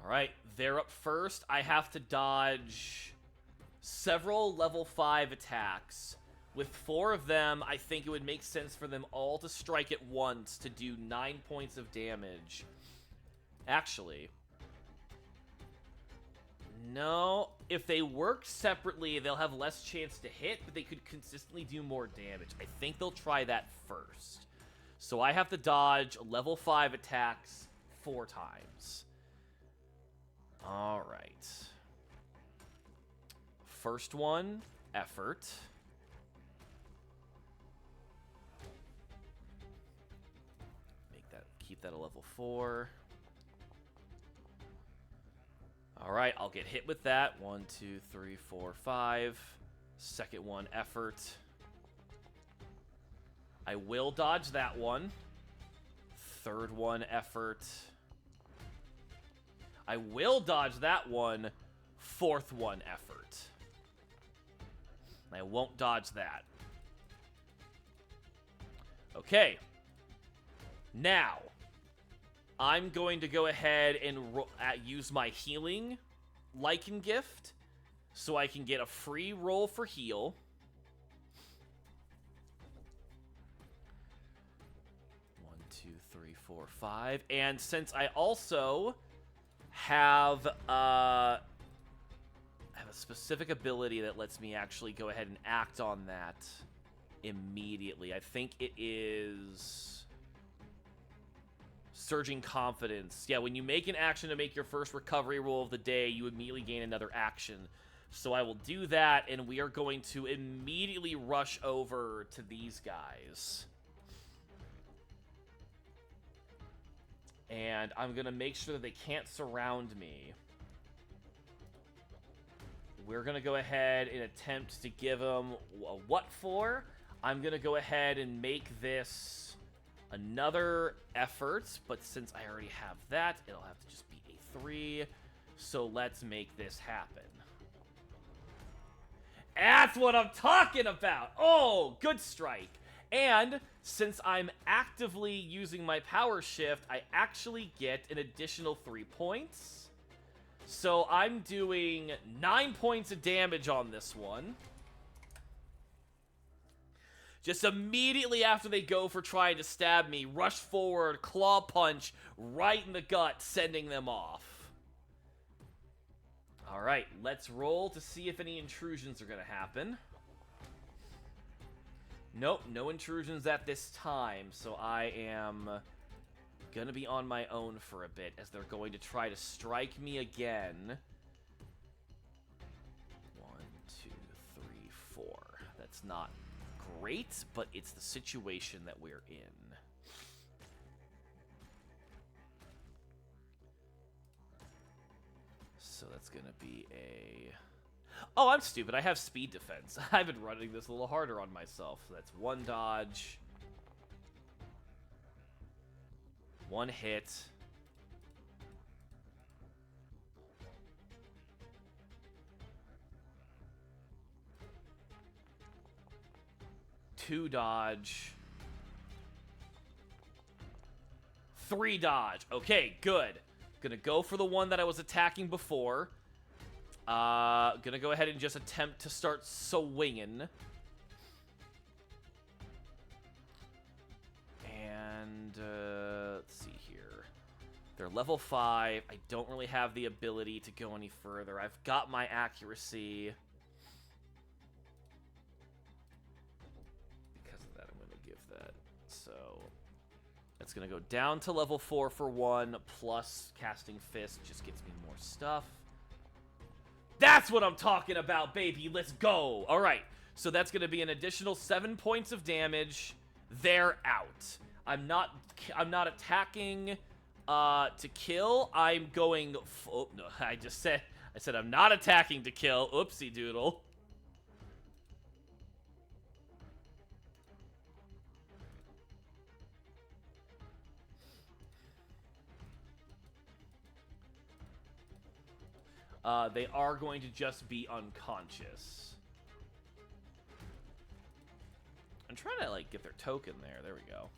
Alright, they're up first. I have to dodge several level 5 attacks. With 4 of them, I think it would make sense for them all to strike at once to do 9 points of damage. Actually, no. If they work separately, they'll have less chance to hit, but they could consistently do more damage. I think they'll try that first. So I have to dodge level 5 attacks 4 times. Alright. First one, effort. Keep that a level 4. Alright, I'll get hit with that. 1, 2, 3, 4, 5. Second one, effort. I will dodge that one. Third one, effort. I will dodge that one. Fourth one, effort. I won't dodge that. Okay. Now, I'm going to go ahead and use my healing Lichen Gift so I can get a free roll for heal. One, 2, 3, 4, 5. And since I also have a specific ability that lets me actually go ahead and act on that immediately. I think it is Surging Confidence. Yeah, when you make an action to make your first recovery roll of the day, you immediately gain another action. So I will do that, and we are going to immediately rush over to these guys. And I'm going to make sure that they can't surround me. We're going to go ahead and attempt to give them a what for. I'm going to go ahead and make this another effort, but since I already have that, it'll have to just be a 3. So let's make this happen. That's what I'm talking about! Oh, good strike. And since I'm actively using my power shift, I actually get an additional 3 points. So I'm doing 9 points of damage on this one. Just immediately after they go for trying to stab me, rush forward, claw punch right in the gut, sending them off. Alright, let's roll to see if any intrusions are going to happen. Nope, no intrusions at this time, so I am going to be on my own for a bit as they're going to try to strike me again. 1, 2, 3, 4. That's not great, but it's the situation that we're in. So that's going to be a... Oh, I'm stupid. I have speed defense. I've been running this a little harder on myself. So that's 1 dodge. 1 hit. Two dodge. 3 dodge. Okay, good. Gonna go for the one that I was attacking before. Gonna go ahead and just attempt to start swinging. And, let's see here. They're level 5. I don't really have the ability to go any further. I've got my accuracy. Because of that, I'm gonna give that. So, that's gonna go down to level 4 for 1, plus Casting Fist just gets me more stuff. That's what I'm talking about, baby. Let's go. All right. So that's going to be an additional 7 points of damage. They're out. I'm not attacking to kill. I'm going. Oh no! I said I'm not attacking to kill. Oopsie doodle. They are going to just be unconscious. I'm trying to, like, get their token there. There we go.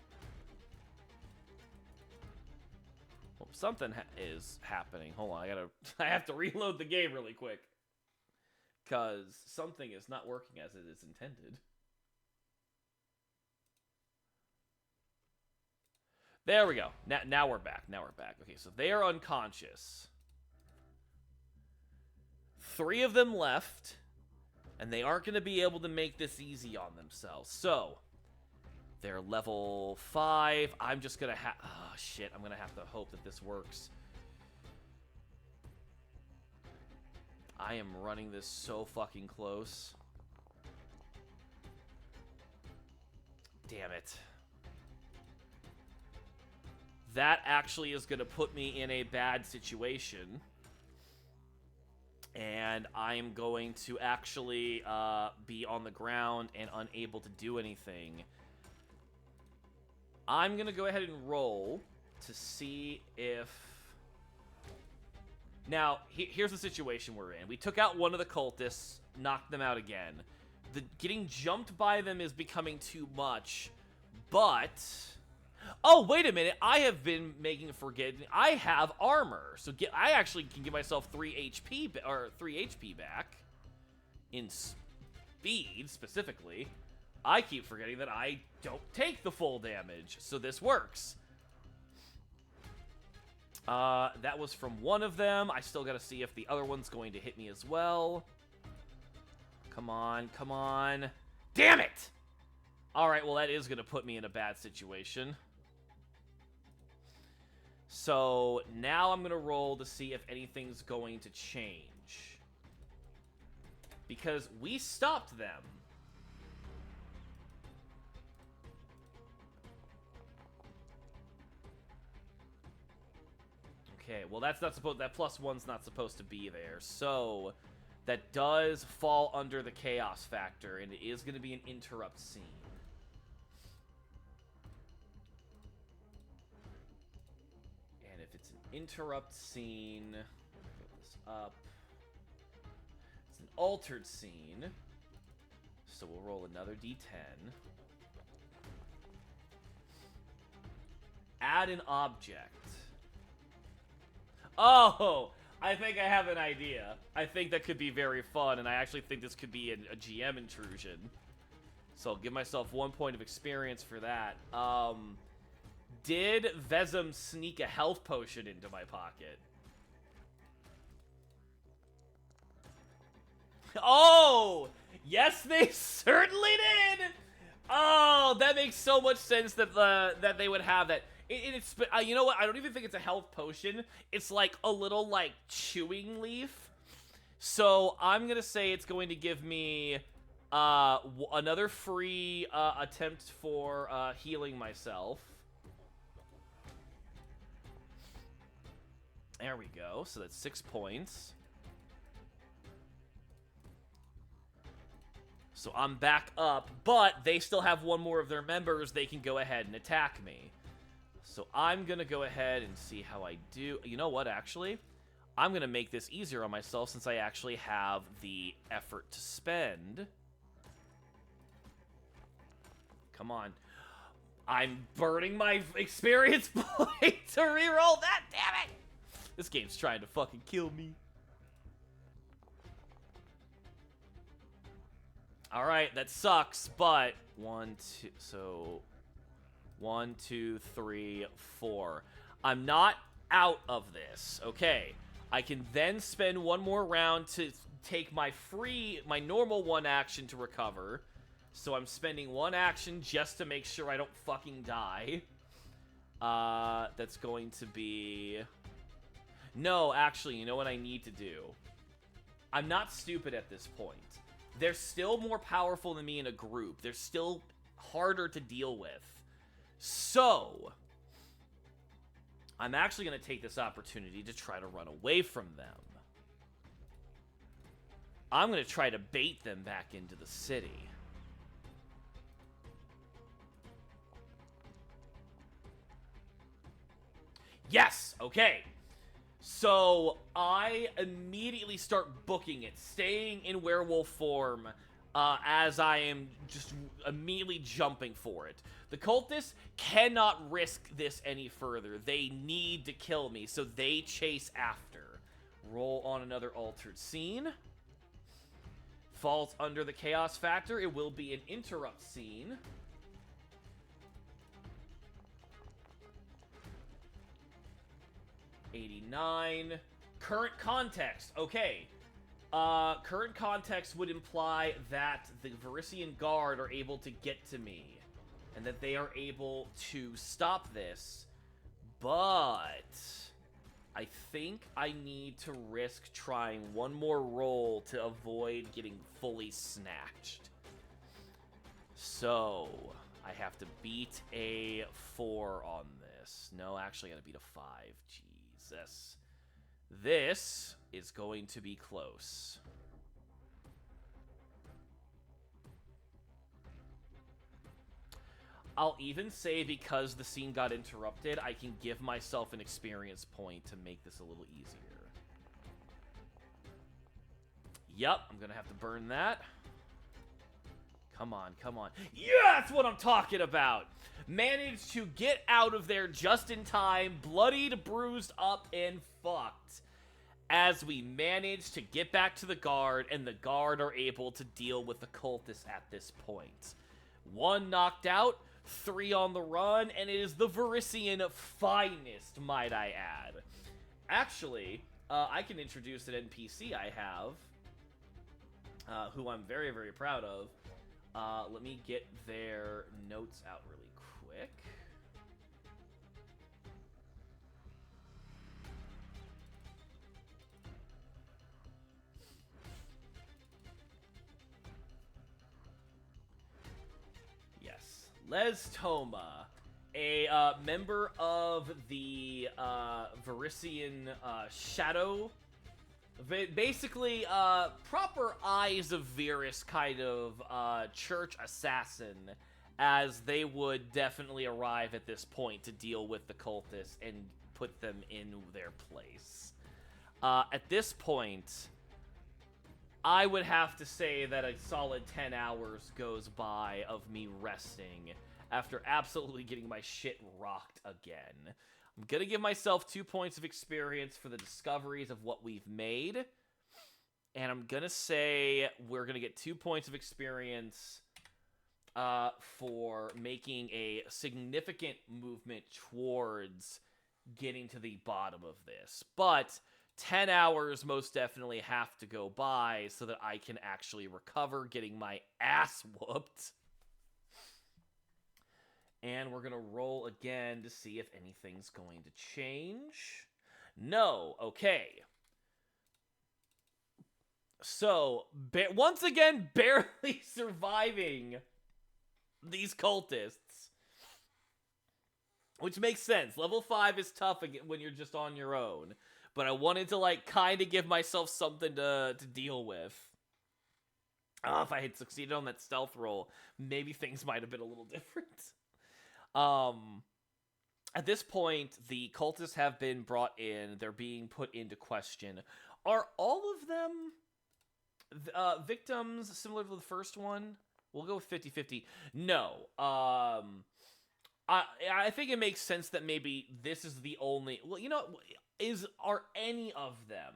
Well, something is happening. Hold on, I have to reload the game really quick. Because something is not working as it is intended. There we go. Now we're back. Now we're back. Okay, so they are unconscious. 3 of them left, and they aren't going to be able to make this easy on themselves. So, they're level 5. I'm just going to have... Oh, shit. I'm going to have to hope that this works. I am running this so fucking close. Damn it. That actually is going to put me in a bad situation. And I am going to actually be on the ground and unable to do anything. I'm going to go ahead and roll to see if... Now, here's the situation we're in. We took out one of the cultists, knocked them out again. Getting jumped by them is becoming too much, but... Oh, wait a minute. I have been making forget. I have armor. So I actually can give myself 3 HP back in speed specifically. I keep forgetting that I don't take the full damage. So this works. That was from one of them. I still got to see if the other one's going to hit me as well. Come on, come on. Damn it! All right, well, that is going to put me in a bad situation. So now I'm going to roll to see if anything's going to change. Because we stopped them. Okay, well that's not supposed... That +1's not supposed to be there. So that does fall under the chaos factor, and it is going to be an interrupt scene. Interrupt scene. Put this up. It's an altered scene. So we'll roll another d10. Add an object. Oh! I think I have an idea. I think that could be very fun, and I actually think this could be a GM intrusion. So I'll give myself 1 point of experience for that. Did Vezem sneak a health potion into my pocket? Oh! Yes, they certainly did! Oh, that makes so much sense that that they would have that. It's you know what? I don't even think it's a health potion. It's like a little, like, chewing leaf. So I'm going to say it's going to give me another free attempt for healing myself. There we go. So that's 6 points. So I'm back up, but they still have one more of their members. They can go ahead and attack me. So I'm going to go ahead and see how I do. You know what, actually? I'm going to make this easier on myself since I actually have the effort to spend. Come on. I'm burning my experience point to reroll that, damn it! This game's trying to fucking kill me. Alright, that sucks, but 1, 2, so 1, 2, 3, 4. I'm not out of this, okay. I can then spend one more round to take my normal 1 action to recover. So I'm spending 1 action just to make sure I don't fucking die. That's going to be... No, actually, you know what I need to do? I'm not stupid at this point. They're still more powerful than me in a group. They're still harder to deal with. So, I'm actually going to take this opportunity to try to run away from them. I'm going to try to bait them back into the city. Yes! Okay. So, I immediately start booking it, staying in werewolf form, as I am just immediately jumping for it. The cultists cannot risk this any further. They need to kill me, so they chase after. Roll on another altered scene. Falls under the chaos factor. It will be an interrupt scene. $89. Current context. Okay. Current context would imply that the Varisian Guard are able to get to me. And that they are able to stop this. But I think I need to risk trying one more roll to avoid getting fully snatched. So, I have to beat a 4 on this. No, actually I gotta beat a 5. Jesus. This is going to be close. I'll even say because the scene got interrupted, I can give myself an experience point to make this a little easier. Yep, I'm gonna have to burn that. Come on, come on. Yeah, that's what I'm talking about! Managed to get out of there just in time, bloodied, bruised up, and fucked. As we manage to get back to the guard, and the guard are able to deal with the cultists at this point. 1 knocked out, 3 on the run, and it is the Varisian finest, might I add. Actually, I can introduce an NPC I have, who I'm very, very proud of. Let me get their notes out really quick. Yes. Les Toma, a member of the Varisian Shadow. Basically, proper Eyes of Virus kind of church assassin, as they would definitely arrive at this point to deal with the cultists and put them in their place. At this point, I would have to say that a solid 10 hours goes by of me resting after absolutely getting my shit rocked again. I'm gonna give myself 2 points of experience for the discoveries of what we've made. And I'm gonna say we're gonna get 2 points of experience for making a significant movement towards getting to the bottom of this. But 10 hours most definitely have to go by so that I can actually recover getting my ass whooped. And we're going to roll again to see if anything's going to change. No. Okay. So, once again, barely surviving these cultists. Which makes sense. Level 5 is tough when you're just on your own. But I wanted to, like, kind of give myself something to deal with. If I had succeeded on that stealth roll, maybe things might have been a little different. At this point, the cultists have been brought in. They're being put into question. Are all of them victims similar to the first one? We'll go with 50-50. No. I think it makes sense that maybe this is the only... Well, you know, are any of them...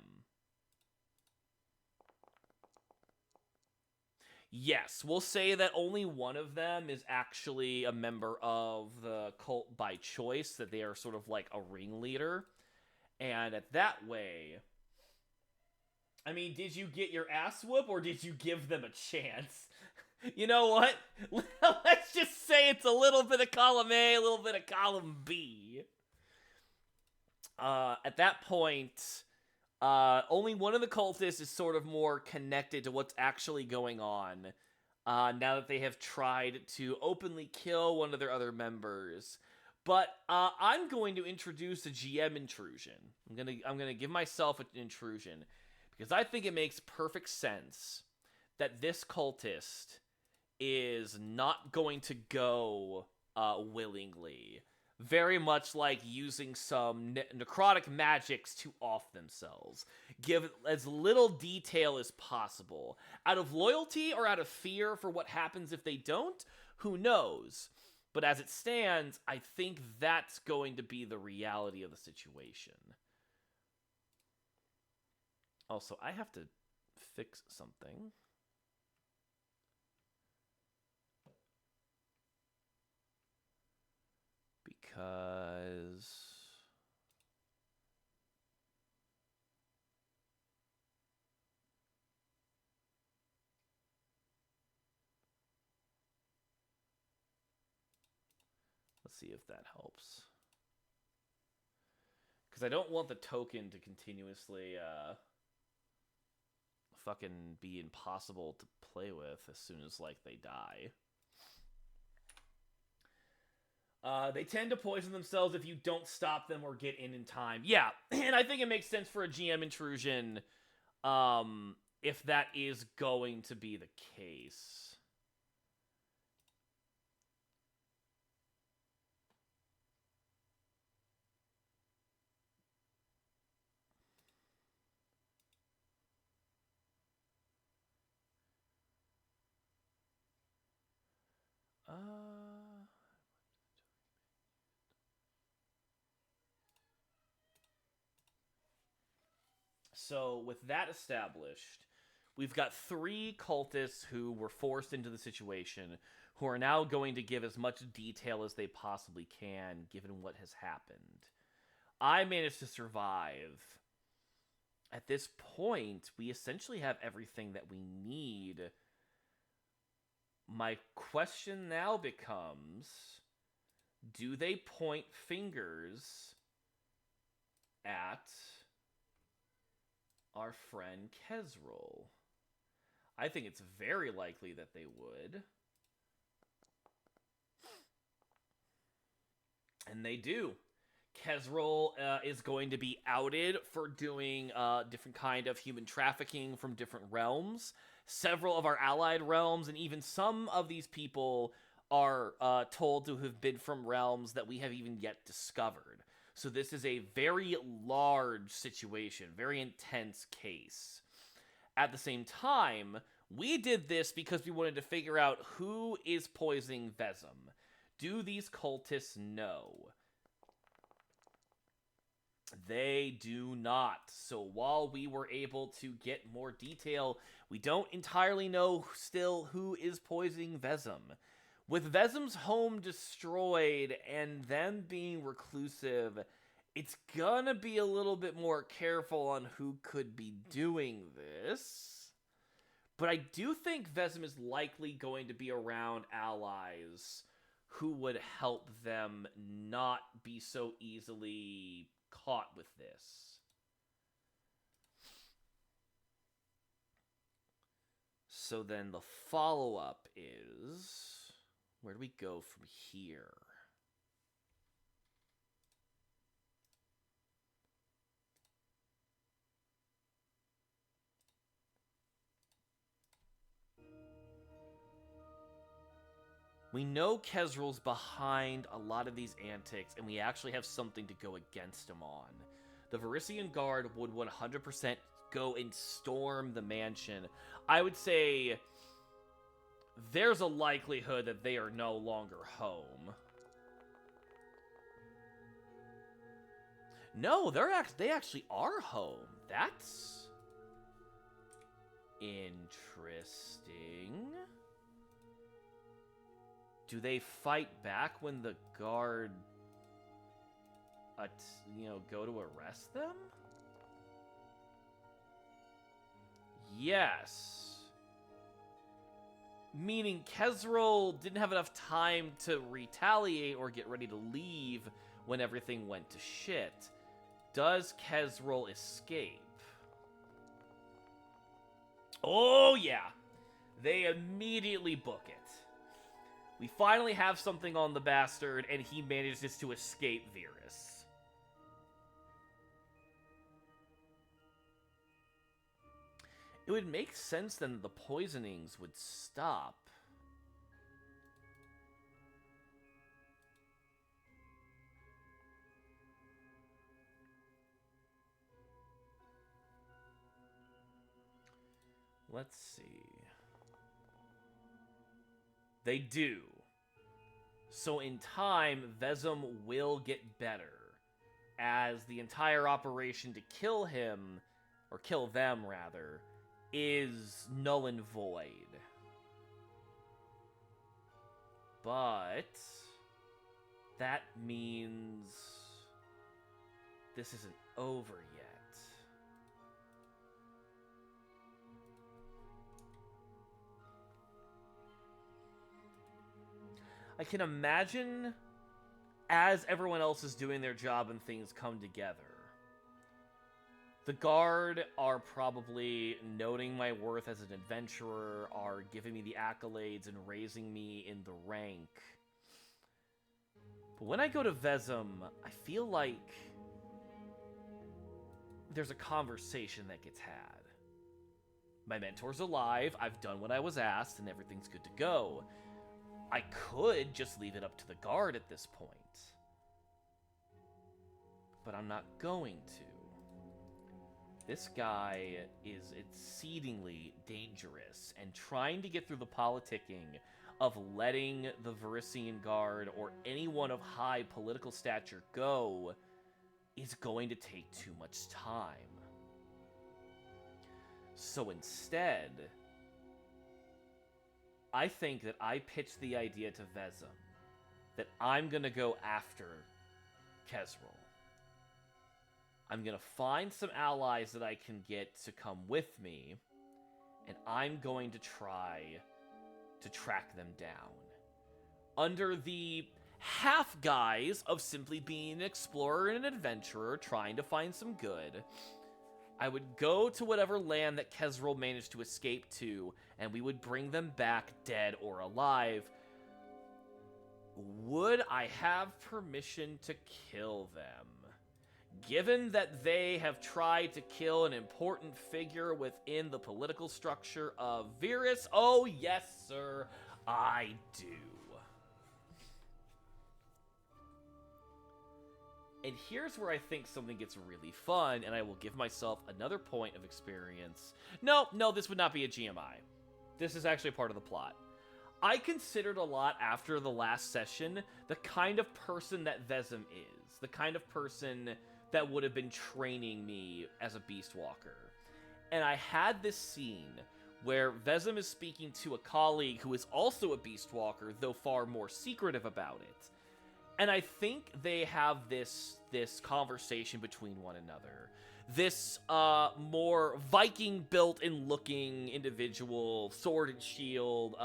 Yes, we'll say that only one of them is actually a member of the cult by choice, that they are sort of like a ringleader. And at that way... I mean, did you get your ass whoop, or did you give them a chance? You know what? Let's just say it's a little bit of column A, a little bit of column B. At that point... only one of the cultists is sort of more connected to what's actually going on. now that they have tried to openly kill one of their other members. But I'm going to introduce a GM intrusion. I'm gonna give myself an intrusion because I think it makes perfect sense that this cultist is not going to go willingly. Very much like using some necrotic magics to off themselves. Give as little detail as possible. Out of loyalty or out of fear for what happens if they don't? Who knows? But as it stands, I think that's going to be the reality of the situation. Also, I have to fix something. Because... let's see if that helps. Because I don't want the token to continuously fucking be impossible to play with as soon as, like, they die. They tend to poison themselves if you don't stop them or get in time. Yeah, and I think it makes sense for a GM intrusion if that is going to be the case. So, with that established, we've got 3 cultists who were forced into the situation, who are now going to give as much detail as they possibly can, given what has happened. I managed to survive. At this point, we essentially have everything that we need. My question now becomes, do they point fingers at our friend Kesrol? I think it's very likely that they would. And they do. Kesrol is going to be outed for doing different kind of human trafficking from different realms. Several of our allied realms, and even some of these people are told to have been from realms that we have even yet discovered. So this is a very large situation, very intense case. At the same time, we did this because we wanted to figure out who is poisoning Vesum. Do these cultists know? They do not. So while we were able to get more detail, we don't entirely know still who is poisoning Vesum. With Vesum's home destroyed and them being reclusive, it's gonna be a little bit more careful on who could be doing this. But I do think Vesum is likely going to be around allies who would help them not be so easily caught with this. So then the follow-up is... where do we go from here? We know Kesrol's behind a lot of these antics, and we actually have something to go against him on. The Varisian Guard would 100% go and storm the mansion. I would say there's a likelihood that they are no longer home. No, they actually are home. That's interesting. Do they fight back when the guard, go to arrest them? Yes. Meaning Kesrol didn't have enough time to retaliate or get ready to leave when everything went to shit. Does Kesrol escape? Oh, yeah. They immediately book it. We finally have something on the bastard, and he manages to escape Virus. It would make sense then that the poisonings would stop. Let's see. They do. So in time, Vesum will get better, as the entire operation to kill him, or kill them rather, is null and void. But that means this isn't over yet. I can imagine, as everyone else is doing their job and things come together, the Guard are probably noting my worth as an adventurer, are giving me the accolades and raising me in the rank. But when I go to Vesum, I feel like there's a conversation that gets had. My mentor's alive, I've done what I was asked, and everything's good to go. I could just leave it up to the Guard at this point. But I'm not going to. This guy is exceedingly dangerous, and trying to get through the politicking of letting the Verisian Guard or anyone of high political stature go is going to take too much time. So instead, I think that I pitched the idea to Vesum that I'm going to go after Kesril. I'm going to find some allies that I can get to come with me, and I'm going to try to track them down. Under the half guise of simply being an explorer and an adventurer trying to find some good, I would go to whatever land that Kesril managed to escape to, and we would bring them back dead or alive. Would I have permission to kill them? Given that they have tried to kill an important figure within the political structure of Virus, oh yes, sir, I do. And here's where I think something gets really fun, and I will give myself another point of experience. No, this would not be a GMI. This is actually part of the plot. I considered a lot after the last session the kind of person that Vesum is. The kind of person that would have been training me as a Beast Walker. And I had this scene where Vesum is speaking to a colleague who is also a Beast Walker, though far more secretive about it. And I think they have this conversation between one another. This more Viking-built and looking individual, sword and shield,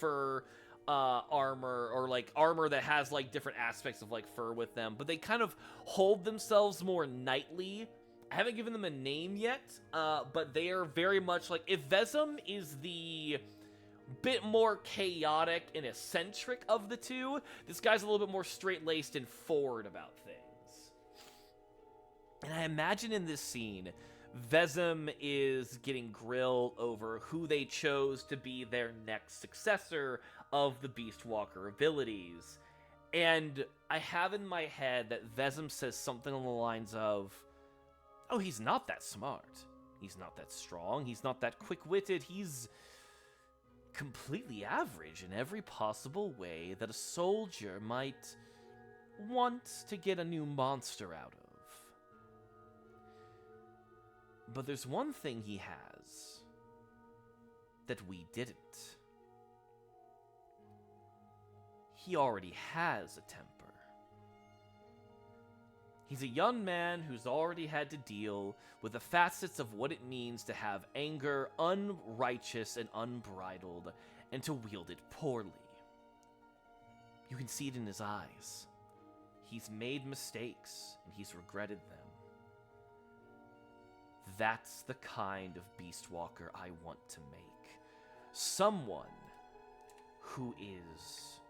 fur armor, or like armor that has like different aspects of like fur with them, but they kind of hold themselves more knightly. I haven't given them a name yet, but they are very much like, if Vesum is the bit more chaotic and eccentric of the two, this guy's a little bit more straight-laced and forward about things. And I imagine in this scene, Vesum is getting grilled over who they chose to be their next successor of the Beast Walker abilities. And I have in my head that Vesum says something along the lines of, oh, he's not that smart. He's not that strong. He's not that quick-witted. He's completely average in every possible way that a soldier might want to get a new monster out of. But there's one thing he has that we didn't. He already has a temper. He's a young man who's already had to deal with the facets of what it means to have anger unrighteous and unbridled, and to wield it poorly. You can see it in his eyes. He's made mistakes, and he's regretted them. That's the kind of Beast Walker I want to make. Someone who is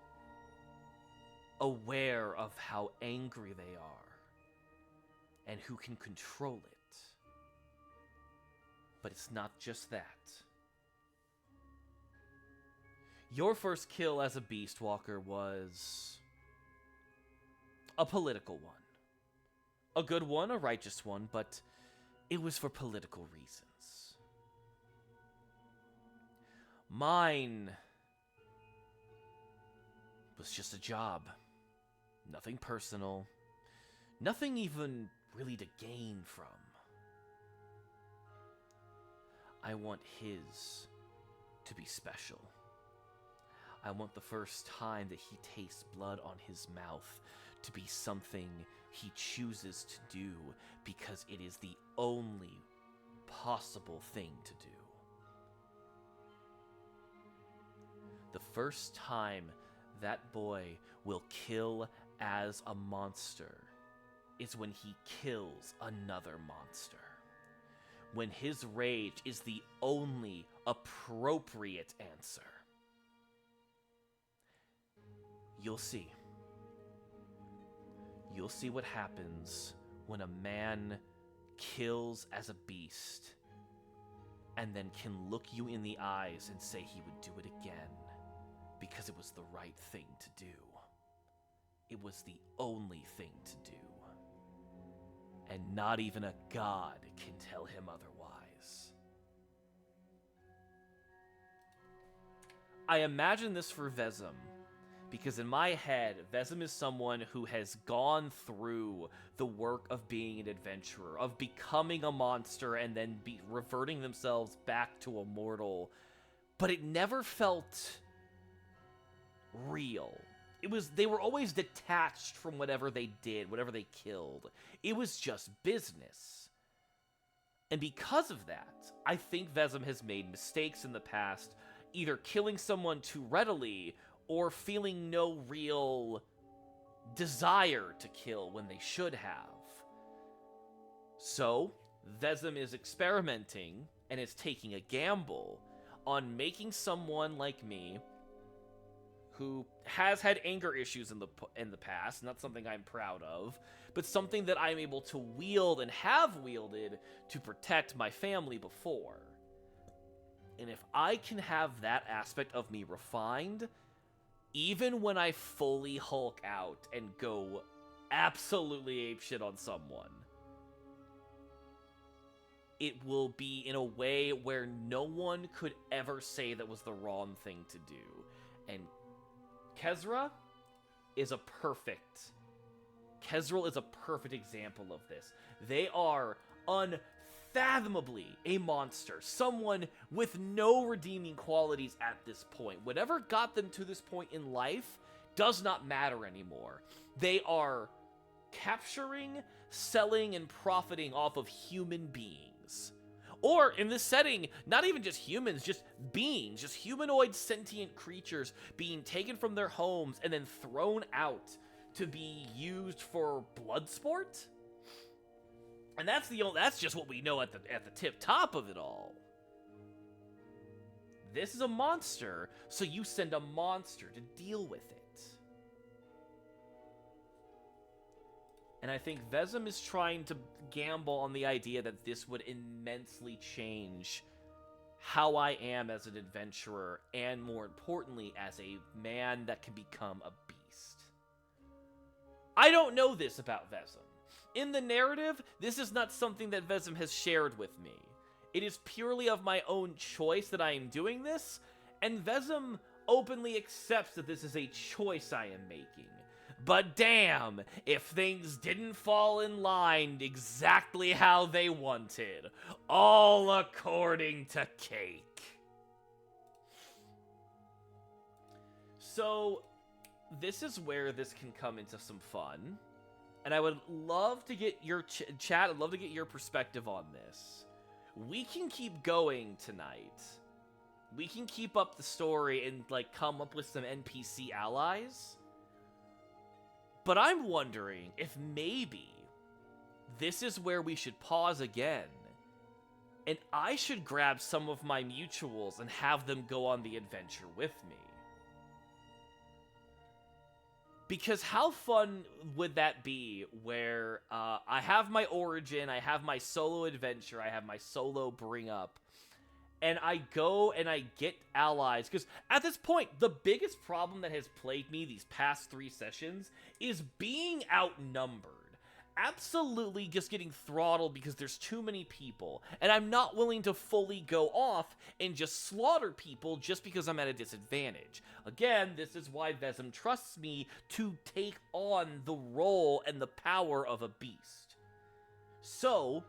aware of how angry they are and who can control it. But it's not just that. Your first kill as a Beast Walker was a political one. A good one, a righteous one, but it was for political reasons. Mine was just a job. Nothing personal. Nothing even really to gain from. I want his to be special. I want the first time that he tastes blood on his mouth to be something he chooses to do because it is the only possible thing to do. The first time that boy will kill as a monster is when he kills another monster. When his rage is the only appropriate answer. You'll see. You'll see what happens when a man kills as a beast and then can look you in the eyes and say he would do it again because it was the right thing to do. It was the only thing to do. And not even a god can tell him otherwise. I imagine this for Vezem, because in my head, Vezem is someone who has gone through the work of being an adventurer, of becoming a monster and then reverting themselves back to a mortal, but it never felt real. They were always detached from whatever they did, whatever they killed. It was just business. And because of that, I think Vezem has made mistakes in the past, either killing someone too readily or feeling no real desire to kill when they should have. So, Vezem is experimenting and is taking a gamble on making someone like me, who has had anger issues in the past, not something I'm proud of, but something that I'm able to wield and have wielded to protect my family before. And if I can have that aspect of me refined, even when I fully Hulk out and go absolutely apeshit on someone, it will be in a way where no one could ever say that was the wrong thing to do. And Kezra is a perfect example of this. They are unfathomably a monster. Someone with no redeeming qualities at this point. Whatever got them to this point in life does not matter anymore. They are capturing, selling, and profiting off of human beings. Or, in this setting, not even just humans, just beings, just humanoid sentient creatures being taken from their homes and then thrown out to be used for blood sport? And that's just what we know at the tip top of it all. This is a monster, so you send a monster to deal with it. And I think Vezem is trying to gamble on the idea that this would immensely change how I am as an adventurer, and more importantly, as a man that can become a beast. I don't know this about Vezem. In the narrative, this is not something that Vezem has shared with me. It is purely of my own choice that I am doing this, and Vezem openly accepts that this is a choice I am making. But damn, if things didn't fall in line exactly how they wanted, all according to Cake. So, this is where this can come into some fun, and I would love to get your chat, I'd love to get your perspective on this. We can keep going tonight. We can keep up the story and, like, come up with some NPC allies. But I'm wondering if maybe this is where we should pause again and I should grab some of my mutuals and have them go on the adventure with me. Because how fun would that be where I have my origin, I have my solo adventure, I have my solo bring up, and I go and I get allies. Because at this point, the biggest problem that has plagued me these past 3 sessions is being outnumbered. Absolutely just getting throttled because there's too many people, and I'm not willing to fully go off and just slaughter people just because I'm at a disadvantage. Again, this is why Vesm trusts me to take on the role and the power of a beast. So,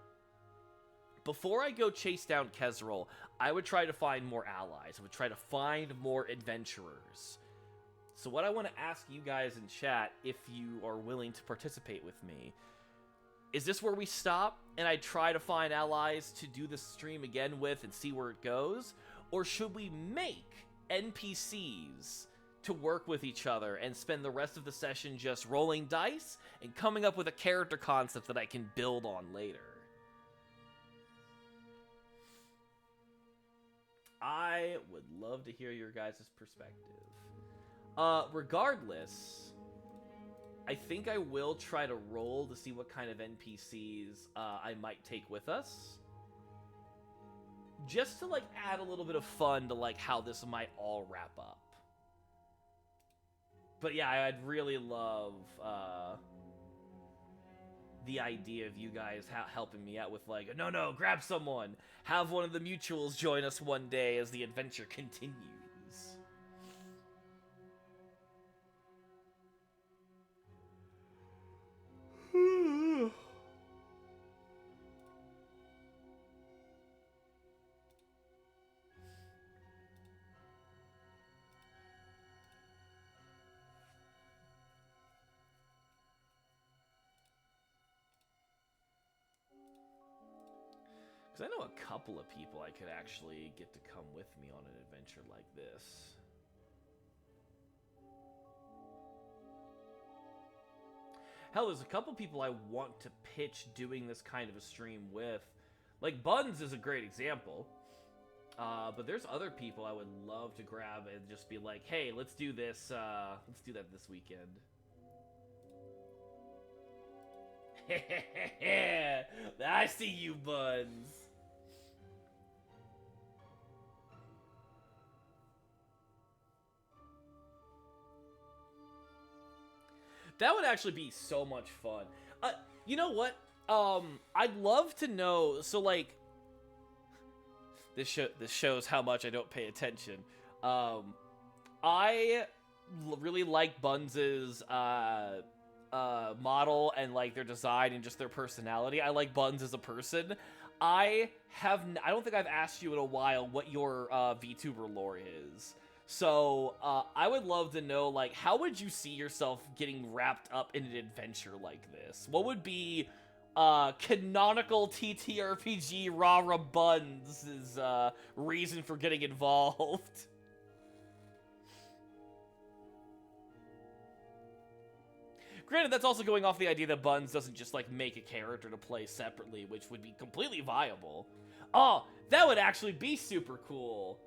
before I go chase down Kezrel, I would try to find more allies. I would try to find more adventurers. So what I want to ask you guys in chat, if you are willing to participate with me, is this where we stop and I try to find allies to do this stream again with and see where it goes? Or should we make NPCs to work with each other and spend the rest of the session just rolling dice and coming up with a character concept that I can build on later? I would love to hear your guys' perspective. Regardless, I think I will try to roll to see what kind of NPCs I might take with us. Just to, like, add a little bit of fun to, like, how this might all wrap up. But yeah, I'd really love the idea of you guys helping me out with, like, no, grab someone. Have one of the mutuals join us one day as the adventure continues. Because I know a couple of people I could actually get to come with me on an adventure like this. Hell, there's a couple people I want to pitch doing this kind of a stream with. Like, Buns is a great example. But there's other people I would love to grab and just be like, hey, let's do this, let's do that this weekend. I see you, Buns. That would actually be so much fun. You know what? I'd love to know. So, like, this shows how much I don't pay attention. I really like Buns's model and, like, their design and just their personality. I like Buns as a person. I don't think I've asked you in a while what your VTuber lore is. So, I would love to know, like, how would you see yourself getting wrapped up in an adventure like this? What would be canonical TTRPG Rara Buns' reason for getting involved? Granted, that's also going off the idea that Buns doesn't just, like, make a character to play separately, which would be completely viable. Oh, that would actually be super cool.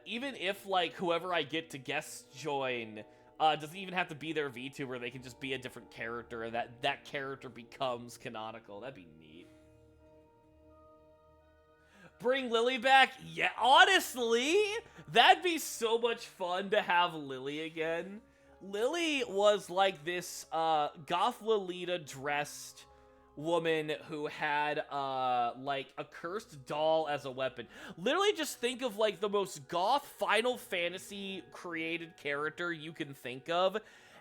Even if, like, whoever I get to guest join doesn't even have to be their VTuber, they can just be a different character, and that character becomes canonical. That'd be neat. Bring Lily back? Yeah, honestly, that'd be so much fun to have Lily again. Lily was like this goth Lolita dressed woman who had like a cursed doll as a weapon. Literally just think of like the most goth Final Fantasy created character you can think of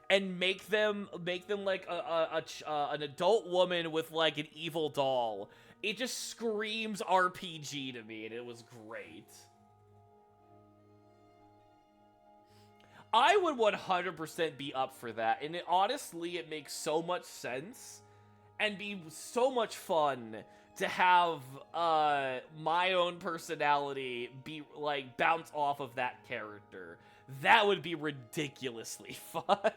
and make them like an adult woman with like an evil doll. It just screams RPG to me, and it was great. I would 100% be up for that, and honestly, it makes so much sense and be so much fun to have my own personality be like bounce off of that character. That would be ridiculously fun.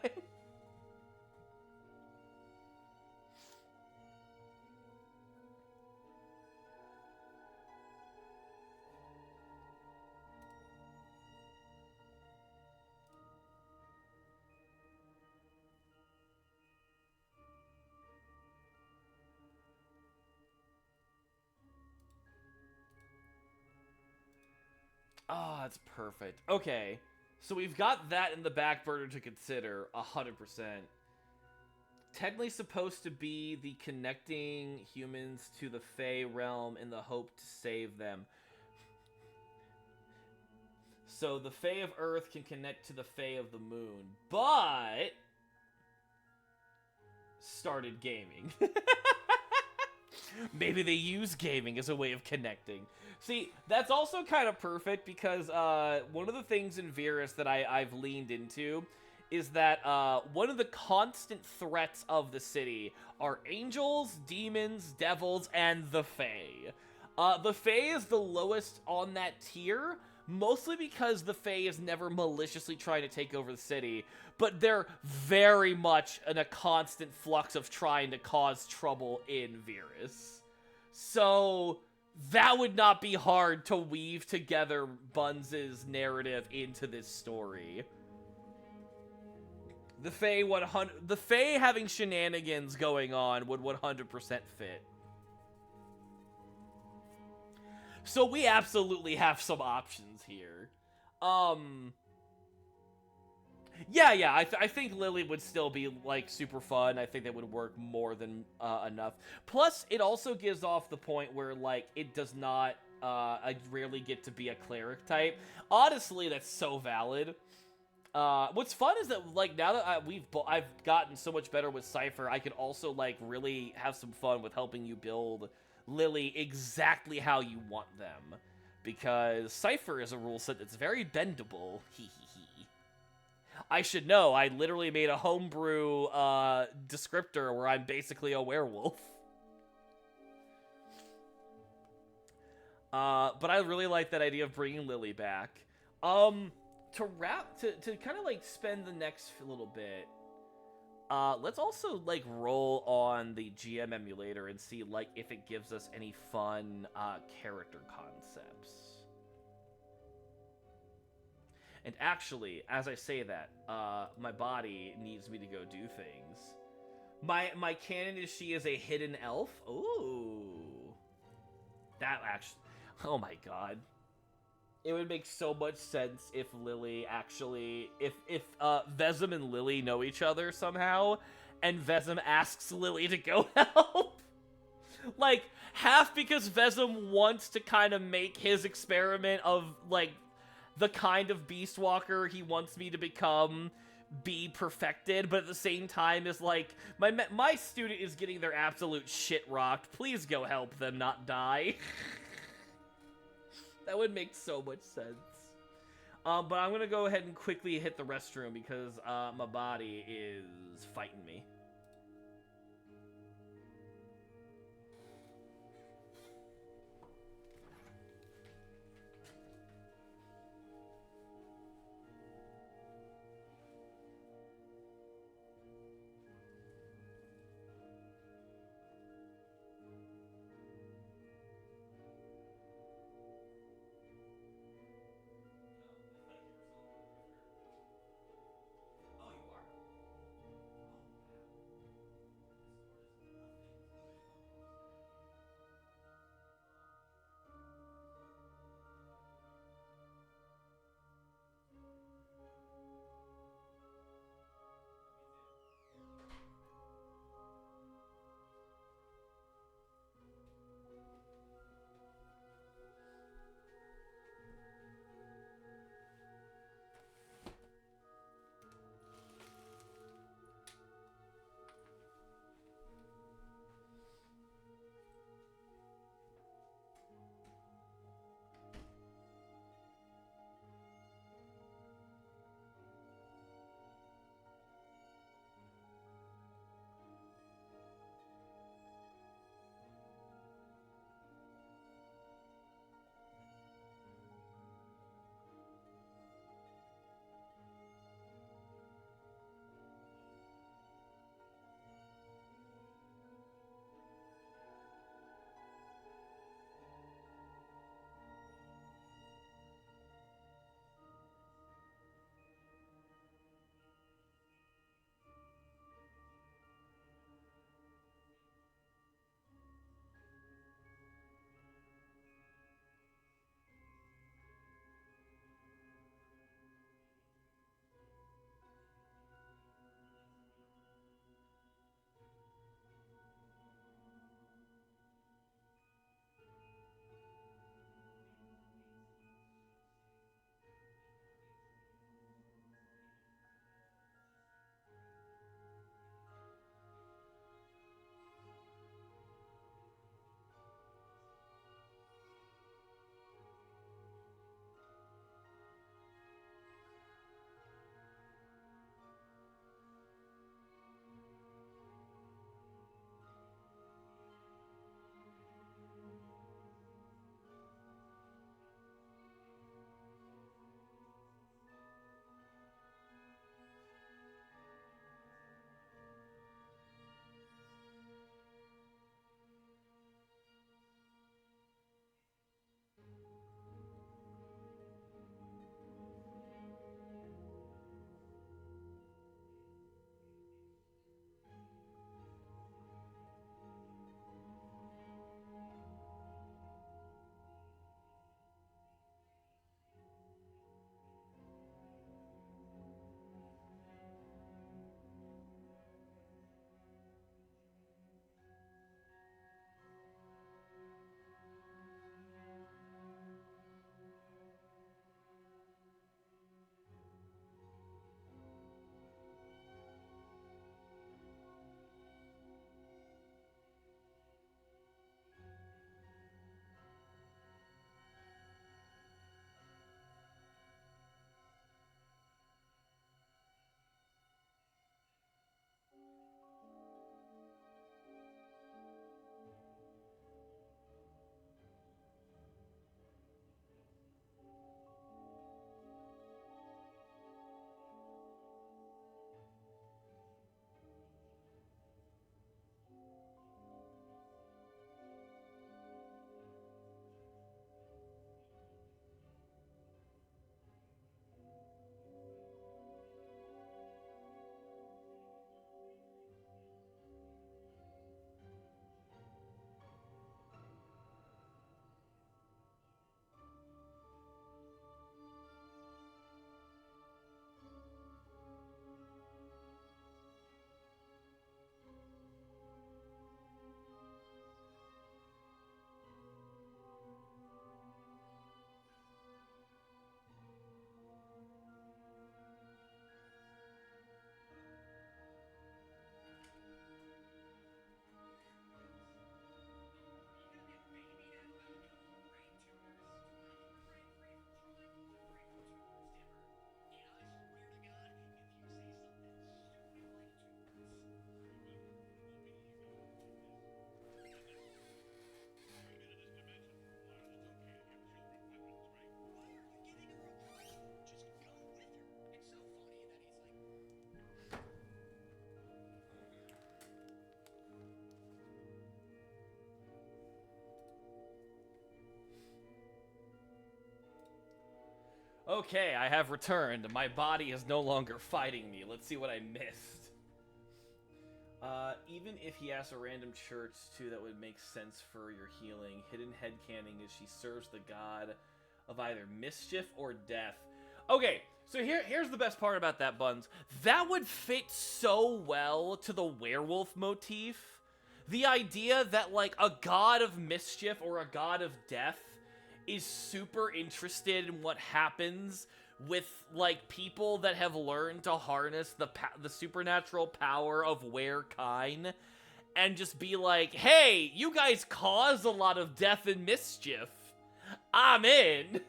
Oh, that's perfect. Okay, so we've got that in the back burner to consider, 100%. Technically supposed to be the connecting humans to the Fey realm in the hope to save them. So the Fae of Earth can connect to the Fae of the Moon, but started gaming. Maybe they use gaming as a way of connecting. See, that's also kind of perfect because one of the things in Virus that I've leaned into is that one of the constant threats of the city are angels, demons, devils, and the Fae. The Fae is the lowest on that tier, mostly because the Fae is never maliciously trying to take over the city, but they're very much in a constant flux of trying to cause trouble in Virus. So that would not be hard to weave together Buns' narrative into this story. The Fae having shenanigans going on would 100% fit. So we absolutely have some options here. Yeah, I think Lily would still be, like, super fun. I think that would work more than enough. Plus, it also gives off the point where, like, it does not rarely get to be a cleric type. Honestly, that's so valid. What's fun is that, like, now that I've gotten so much better with Cypher, I can also, like, really have some fun with helping you build Lily exactly how you want them. Because Cypher is a rule set that's very bendable. I should know, I literally made a homebrew descriptor where I'm basically a werewolf. But I really like that idea of bringing Lily back. To kind of, like, spend the next little bit, let's also, like, roll on the GM emulator and see, like, if it gives us any fun, character concepts. And actually, as I say that, my body needs me to go do things. My canon is she is a hidden elf. Ooh. That actually... Oh my god. It would make so much sense if Lily actually... If Vezem and Lily know each other somehow, and Vezem asks Lily to go help. Like, half because Vezem wants to kind of make his experiment of, like, the kind of Beast Walker he wants me to become be perfected, but at the same time is like, my student is getting their absolute shit rocked. Please go help them not die. That would make so much sense. But I'm gonna go ahead and quickly hit the restroom because my body is fighting me. Okay, I have returned. My body is no longer fighting me. Let's see what I missed. Even if he asks a random church, too, that would make sense for your healing. Hidden headcanon is she serves the god of either mischief or death. Okay, so here's the best part about that, Buns. That would fit so well to the werewolf motif. The idea that, like, a god of mischief or a god of death is super interested in what happens with, like, people that have learned to harness the supernatural power of werekind, and just be like, hey, you guys cause a lot of death and mischief. I'm in.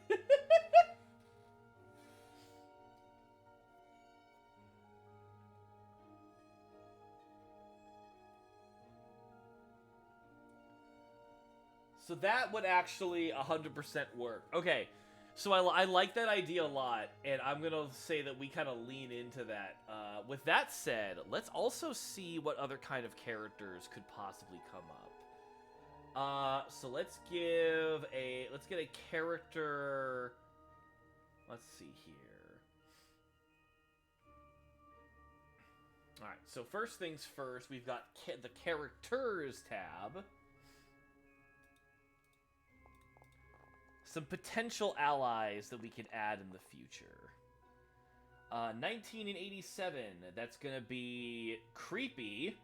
So that would actually 100% work. Okay, so I like that idea a lot, and I'm going to say that we kind of lean into that. With that said, let's also see what other kind of characters could possibly come up. So let's get a character. Let's see here. All right, so first things first, we've got the characters tab. Some potential allies that we could add in the future. 1987, that's gonna be creepy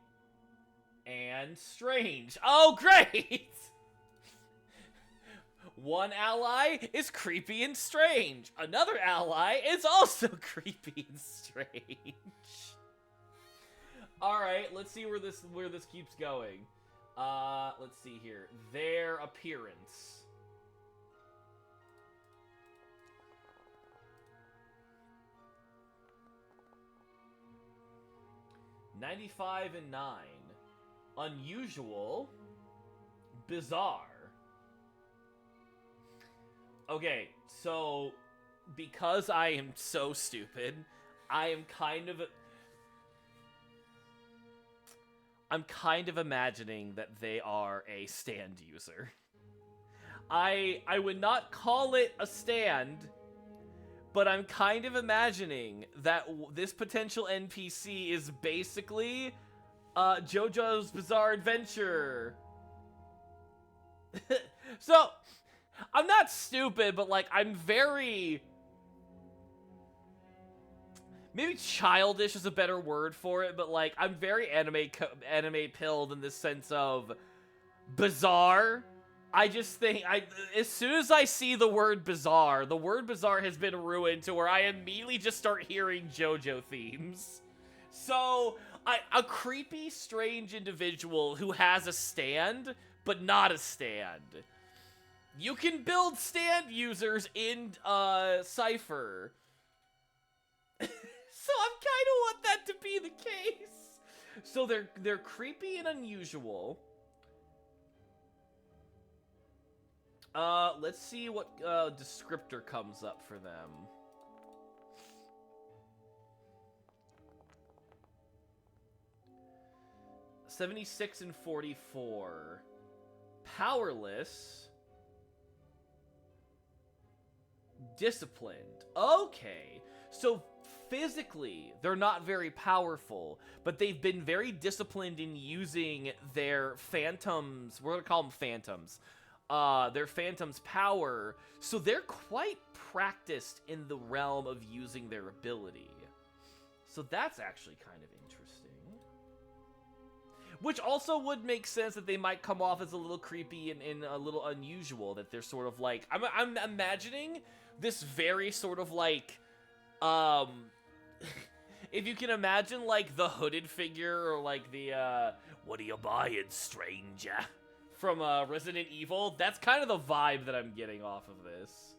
and strange. Oh, great! One ally is creepy and strange. Another ally is also creepy and strange. All right, let's see where this keeps going. Let's see here. Their appearance. 95 and 9. Unusual. Bizarre. Okay, so because I am so stupid, I'm kind of imagining that they are a stand user. I would not call it a stand, but I'm kind of imagining that this potential NPC is basically JoJo's Bizarre Adventure. So, I'm not stupid, but, like, I'm very... Maybe childish is a better word for it, but, like, I'm very anime-pilled in the sense of bizarre. I just think, as soon as I see the word bizarre has been ruined to where I immediately just start hearing JoJo themes. So, a creepy, strange individual who has a stand, but not a stand. You can build stand users in, Cypher. So I kind of want that to be the case. So they're creepy and unusual. Let's see what descriptor comes up for them. $76 and $44. Powerless. Disciplined. Okay. So physically, they're not very powerful, but they've been very disciplined in using their phantoms. We're gonna call them phantoms. Their phantom's power, so they're quite practiced in the realm of using their ability. So that's actually kind of interesting. Which also would make sense that they might come off as a little creepy and a little unusual, that they're sort of like... I'm imagining this very sort of like... if you can imagine, like, the hooded figure, or like the, what are you buying, stranger? From Resident Evil, that's kind of the vibe that I'm getting off of this.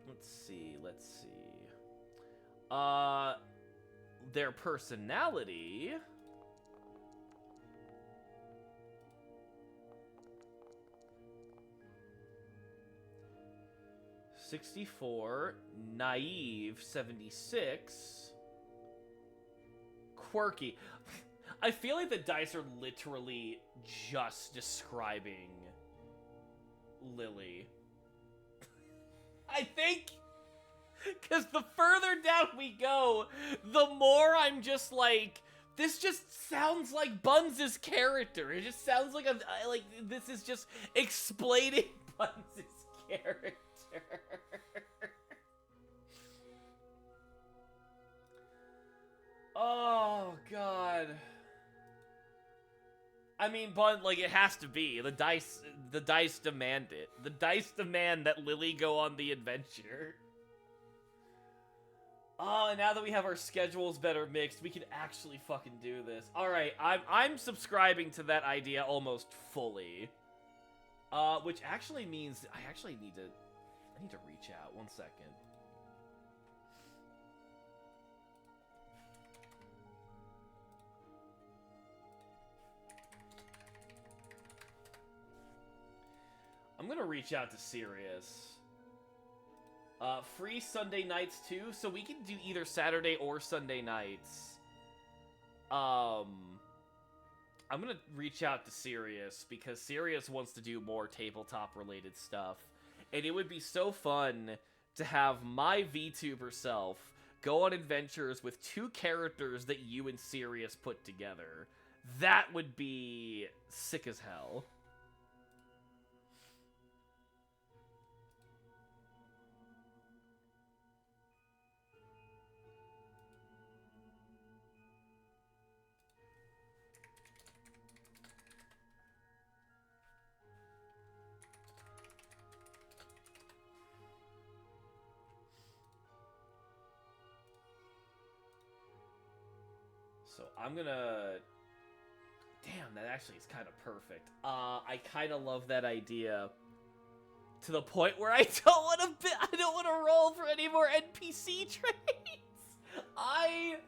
Let's see. Their personality... $64, naive, $76... quirky. I feel like the dice are literally just describing Lily. I think, because the further down we go, the more I'm just like, this just sounds like Buns' character. It just sounds like this is just explaining Buns' character. Oh god. I mean, Bun, like, it has to be. The dice demand it. The dice demand that Lily go on the adventure. Oh, and now that we have our schedules better mixed, we can actually fucking do this. Alright, I'm subscribing to that idea almost fully. Which actually means I need to reach out. 1 second. I'm gonna reach out to Sirius. Free Sunday nights too, so we can do either Saturday or Sunday nights. I'm gonna reach out to Sirius because Sirius wants to do more tabletop related stuff. And it would be so fun to have my VTuber self go on adventures with 2 characters that you and Sirius put together. That would be sick as hell. So I'm gonna... Damn, that actually is kind of perfect. I kind of love that idea. To the point where I don't want to roll for any more NPC traits. I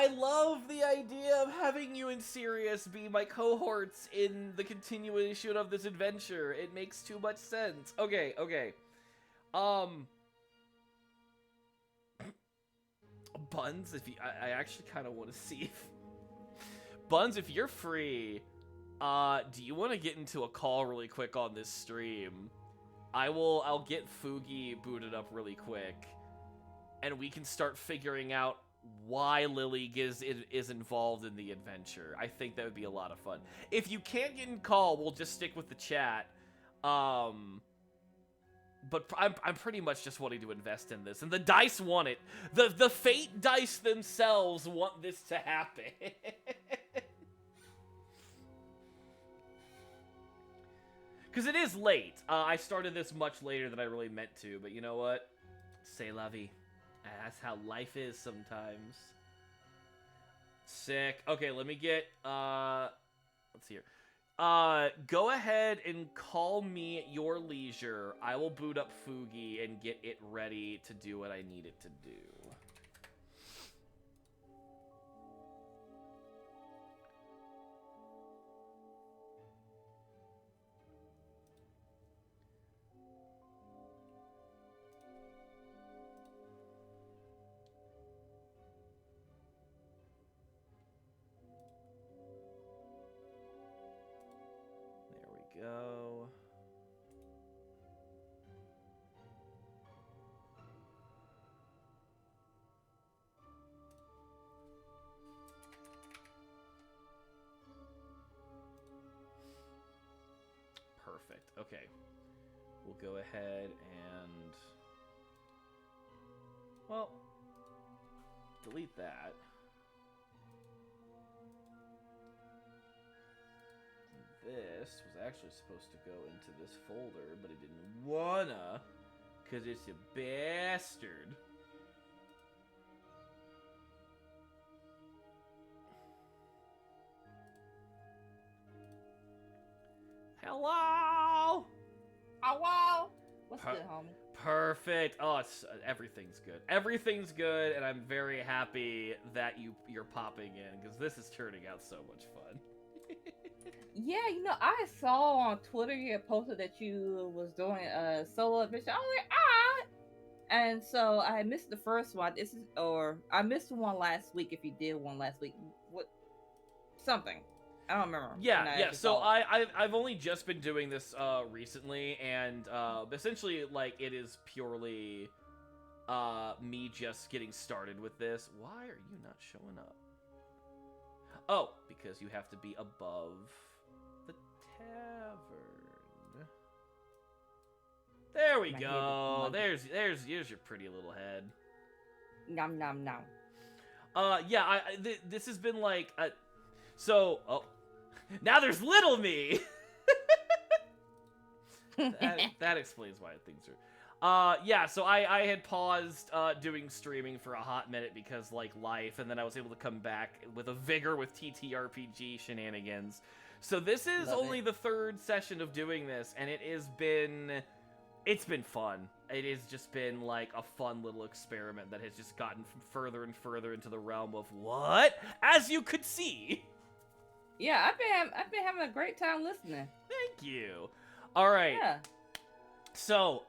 love the idea of having you and Sirius be my cohorts in the continuation of this adventure. It makes too much sense. Okay. Buns, if you, I actually kind of want to see if... Buns, if you're free, do you want to get into a call really quick on this stream? I'll get Fugi booted up really quick, and we can start figuring out why Lily is involved in the adventure. I think that would be a lot of fun. If you can't get in call, we'll just stick with the chat. But I'm pretty much just wanting to invest in this, and the dice want it. The fate dice themselves want this to happen. Because it is late. I started this much later than I really meant to, but you know what? C'est la vie. That's how life is sometimes. Sick. Okay, let me get, let's see here. Go ahead and call me at your leisure. I will boot up Fugi and get it ready to do what I need it to do. Go. Perfect. Okay. We'll go ahead and... Well, delete that. This was actually supposed to go into this folder, but it didn't wanna, because it's a bastard. Hello? Hello? What's good, homie? Perfect. Oh, everything's good. Everything's good, and I'm very happy that you're popping in, because this is turning out so much fun. Yeah, I saw on Twitter you had posted that you was doing a solo adventure. I was like, And so I missed the first one. This is, or I missed one last week. If you did one last week, what something? I don't remember Yeah, when I yeah. actually So saw it. I've only just been doing this recently, and essentially like it is purely me just getting started with this. Why are you not showing up? Oh, because you have to be above the tavern. There we My head is go. muggy. There's your pretty little head. Nom nom nom. Yeah. This has been like so. Oh, now there's little me. that explains why things are. Yeah, so I had paused doing streaming for a hot minute because like life, and then I was able to come back with a vigor with TTRPG shenanigans. So this is Love only it. the third session of doing this, and it's been fun. It has just been like a fun little experiment that has just gotten further and further into the realm of what, as you could see. Yeah, I've been having a great time listening. Thank you. All right. Yeah. So,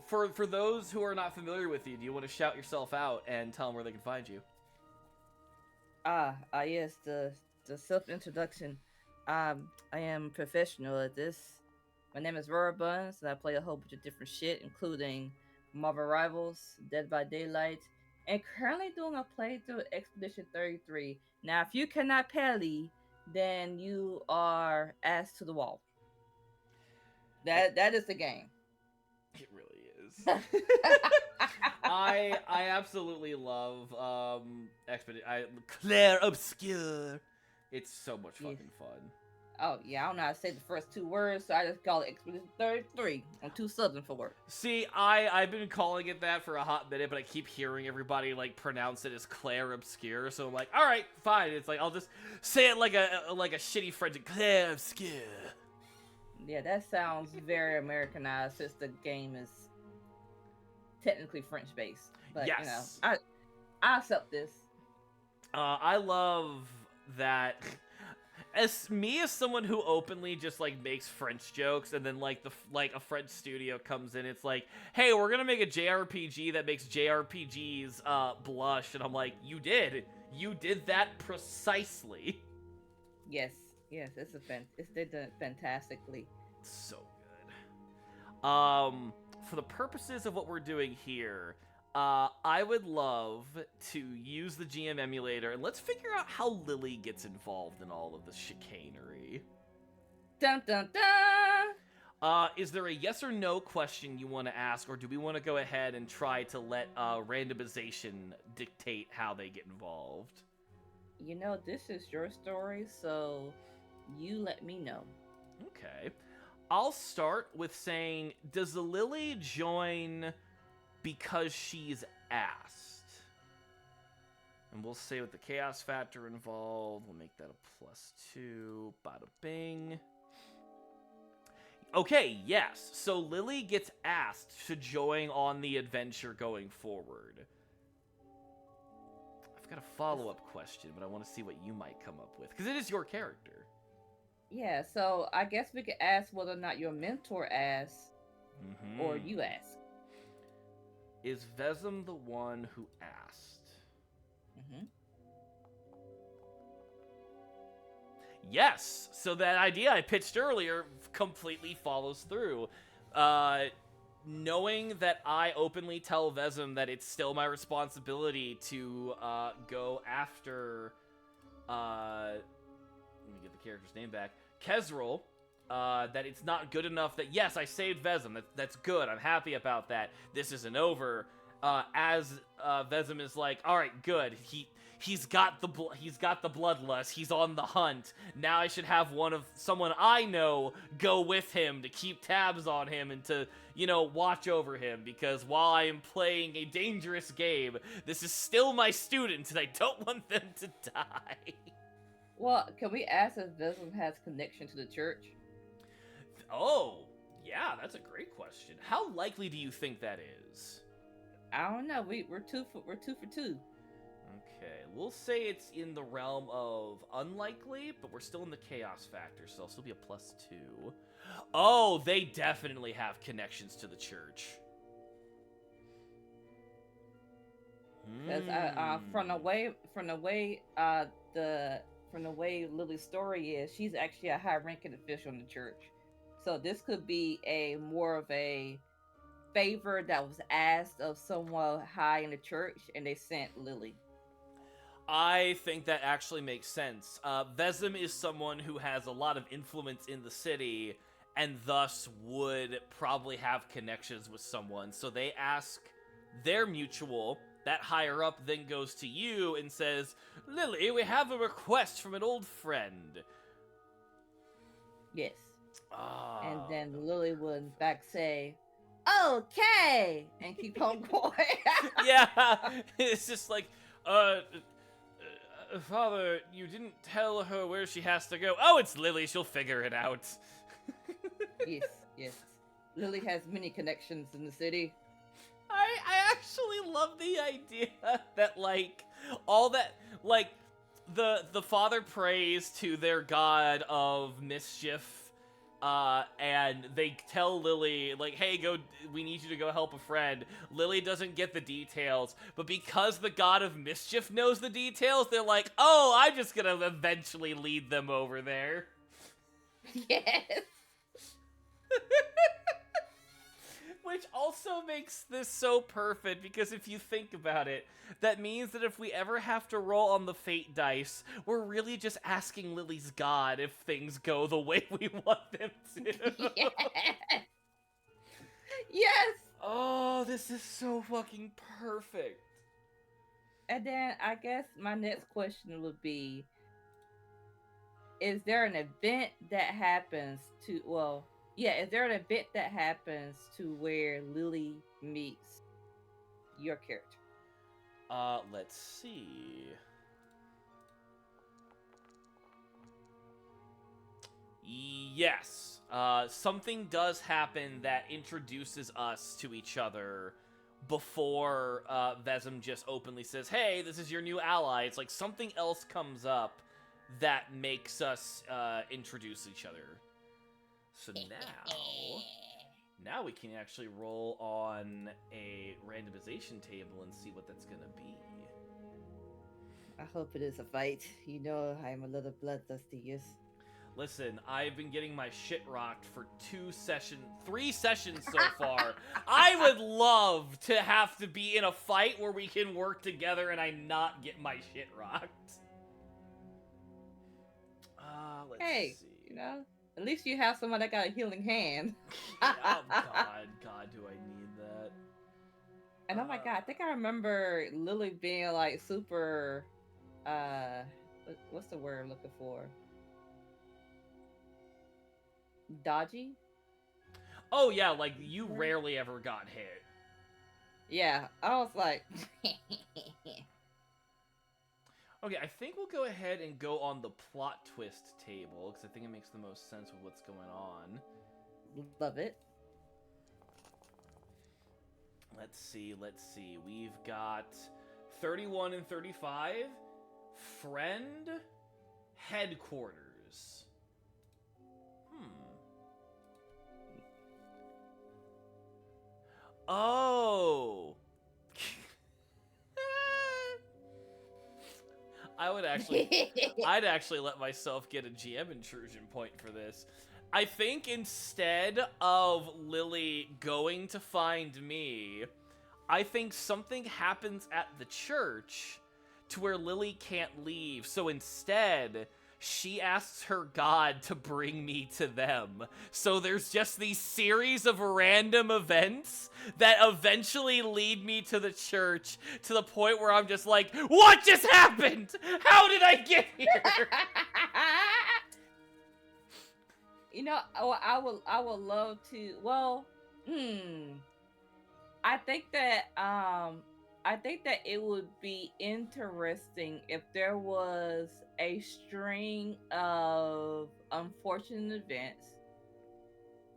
for those who are not familiar with you, do you want to shout yourself out and tell them where they can find you? Yes, the self introduction. I am professional at this. My name is Rora Buns, and I play a whole bunch of different shit, including Marvel Rivals, Dead by Daylight, and currently doing a playthrough of Expedition 33. Now, if you cannot parry, then you are ass to the wall. That is the game. It really is. I absolutely love Claire Obscure. It's so much Yeah. fucking fun. Oh yeah, I don't know how to say the first two words, so I just call it Expedition 33. I'm too southern for work. See, I've been calling it that for a hot minute, but I keep hearing everybody like pronounce it as Claire Obscure, so I'm like, all right, fine. It's like I'll just say it like a shitty French, Claire Obscure. Yeah, that sounds very Americanized since the game is technically French based. But you know, Yes. I accept this. I love that. As someone who openly just like makes French jokes, and then like a French studio comes in, it's like, hey, we're gonna make a JRPG that makes JRPGs blush, and I'm like, you did that precisely. Yes, yes, they done it fantastically. So good. For the purposes of what we're doing here, I would love to use the GM emulator, and let's figure out how Lily gets involved in all of this chicanery. Dun dun dun! Is there a yes or no question you want to ask, or do we want to go ahead and try to let randomization dictate how they get involved? You know, this is your story, so you let me know. Okay. I'll start with saying, does Lily join because she's asked? And we'll say with the chaos factor involved, we'll make that a +2. Bada bing. Okay, yes. So Lily gets asked to join on the adventure going forward. I've got a follow-up question, but I want to see what you might come up with, because it is your character. Yeah, so I guess we could ask whether or not your mentor asks or you ask. Is Vesem the one who asked? Yes! So that idea I pitched earlier completely follows through. Knowing that I openly tell Vesem that it's still my responsibility to go after... let me get the character's name back. Kezril, that it's not good enough that, yes, I saved Vesem. That's good. I'm happy about that. This isn't over. As Vesem is like, all right, good. He's got the bloodlust. He's on the hunt. Now I should have someone I know go with him to keep tabs on him and to, watch over him, because while I am playing a dangerous game, this is still my student and I don't want them to die. Well, can we ask if Vesem has connection to the church? Oh, yeah, that's a great question. How likely do you think that is? I don't know. We're two for two. Okay, we'll say it's in the realm of unlikely, but we're still in the chaos factor, so it'll still be a +2. Oh, they definitely have connections to the church. Because from the way Lily's story is, she's actually a high-ranking official in the church. So this could be a more of a favor that was asked of someone high in the church, and they sent Lily. I think that actually makes sense. Vezem is someone who has a lot of influence in the city, and thus would probably have connections with someone. So they ask their mutual. That higher up then goes to you and says, Lily, we have a request from an old friend. Yes. And Ah. then Lily would in fact say, okay, and keep on going. Yeah, it's just like, Father, you didn't tell her where she has to go. Oh, it's Lily, she'll figure it out. Yes. Lily has many connections in the city. I actually love the idea that, like, all that, like, the father prays to their god of mischief, and they tell Lily, like, hey, we need you to go help a friend. Lily doesn't get the details, but because the god of mischief knows the details, they're like, oh, I'm just gonna eventually lead them over there. Yes. Which also makes this so perfect, because if you think about it, that means that if we ever have to roll on the fate dice, we're really just asking Lily's god if things go the way we want them to. Yes. Yes. Oh, this is so fucking perfect. And then I guess my next question would be, is there an event that happens to, is there an event that happens to where Lily meets your character? Let's see. Yes. Something does happen that introduces us to each other before Vezem just openly says, hey, this is your new ally. It's like something else comes up that makes us introduce each other. So now we can actually roll on a randomization table and see what that's gonna be. I hope it is a fight. You know I'm a little bloodthirsty, yes. Listen, I've been getting my shit rocked for 3 sessions so far. I would love to have to be in a fight where we can work together and I not get my shit rocked. Let's see. You know, at least you have someone that got a healing hand. Oh, God, do I need that? And oh my God, I think I remember Lily being like super, what's the word I'm looking for? Dodgy? Oh, yeah, like, you rarely ever got hit. Yeah, I was like... Okay, I think we'll go ahead and go on the plot twist table, because I think it makes the most sense with what's going on. Love it. Let's see. We've got 31 and 35. Friend headquarters. Oh. I'd actually let myself get a GM intrusion point for this. I think instead of Lily going to find me, I think something happens at the church to where Lily can't leave. So instead, she asks her god to bring me to them. So there's just these series of random events that eventually lead me to the church, to the point where I'm just like, what just happened? How did I get here? You know, I would love to. Well, I think that it would be interesting if there was a string of unfortunate events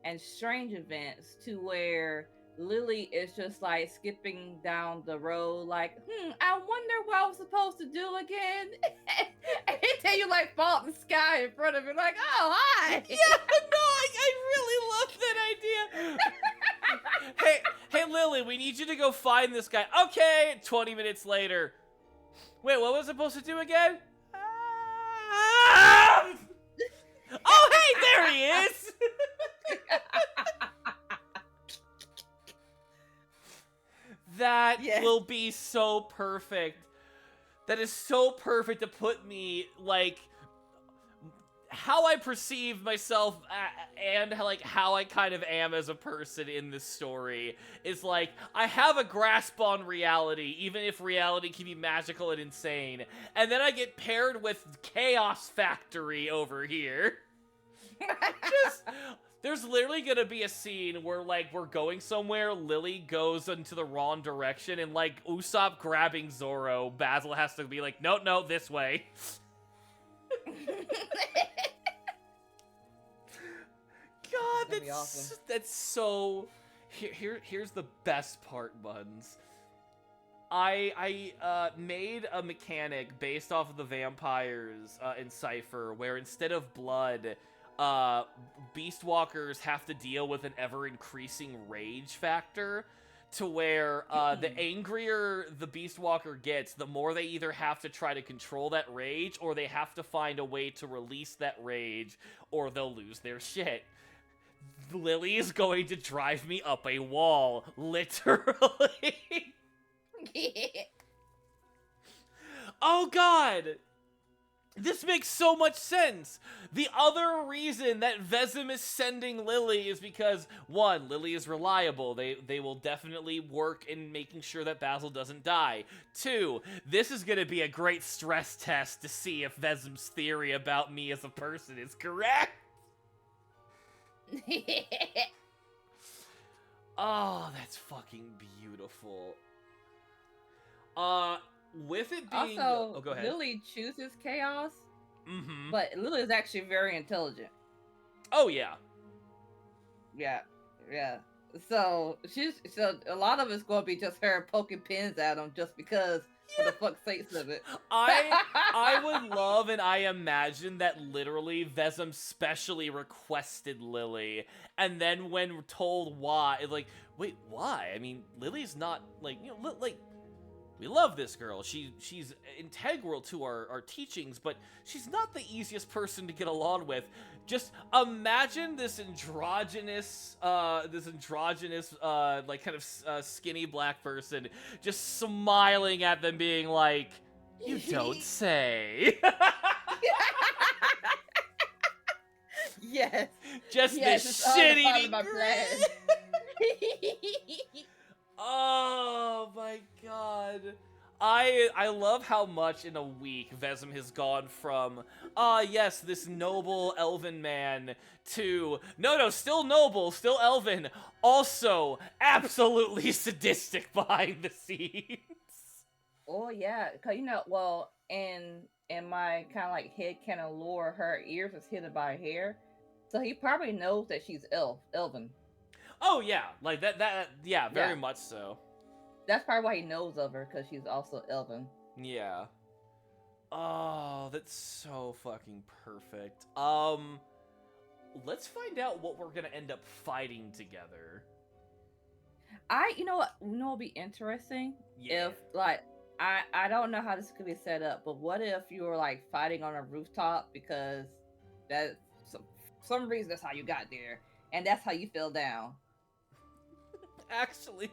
and strange events to where Lily is just like skipping down the road, like, I wonder what I was supposed to do again. And then you like fall in the sky in front of her, like, oh, hi. Yeah, no, I really love that idea. Hey, Hey, Lily, we need you to go find this guy. Okay, 20 minutes later. Wait, what was I supposed to do again? Oh, hey, there he is! That will be so perfect. That is so perfect to put me, like, how I perceive myself and like how I kind of am as a person in this story is like I have a grasp on reality, even if reality can be magical and insane, and then I get paired with Chaos Factory over here. There's literally gonna be a scene where, like, we're going somewhere, Lily goes into the wrong direction, and, like, Usopp grabbing Zoro, Basil has to be like, no, this way. God, that's awesome. That's so... Here's the best part, Buns. I made a mechanic based off of the vampires in Cypher, where instead of blood... Beastwalkers have to deal with an ever-increasing rage factor, to where the angrier the Beastwalker gets, the more they either have to try to control that rage, or they have to find a way to release that rage, or they'll lose their shit. Lily is going to drive me up a wall, literally. Oh god! This makes so much sense! The other reason that Vezem is sending Lily is because, one, Lily is reliable. They will definitely work in making sure that Basil doesn't die. Two, this is going to be a great stress test to see if Vezem's theory about me as a person is correct. Oh, that's fucking beautiful. With it being... Also, oh, go ahead. Lily chooses chaos, but Lily is actually very intelligent. Oh, yeah. Yeah. So, a lot of it's going to be just her poking pins at him just because, for the fuck's sakes of it. I would love, and I imagine that literally Vezem specially requested Lily, and then when told why, like, wait, why? I mean, Lily's not, like, you know, like... We love this girl. She's integral to our teachings, but she's not the easiest person to get along with. Just imagine this androgynous, like, kind of skinny black person just smiling at them, being like, "You don't say." Yes. Just this shitty. Oh my god. I love how much in a week Vezem has gone from, yes, this noble elven man, to, no, still noble, still elven, also absolutely sadistic behind the scenes. Oh yeah, cause well, in my kind of like headcanon lore, her ears is hidden by her hair, so he probably knows that she's elven. Oh yeah, like that yeah, very much so. That's probably why he knows of her, because she's also elven. Yeah. Oh, that's so fucking perfect. Let's find out what we're gonna end up fighting together. You know what would be interesting? Yeah. If, like, I don't know how this could be set up, but what if you were, like, fighting on a rooftop, because that some reason that's how you got there, and that's how you fell down. Actually,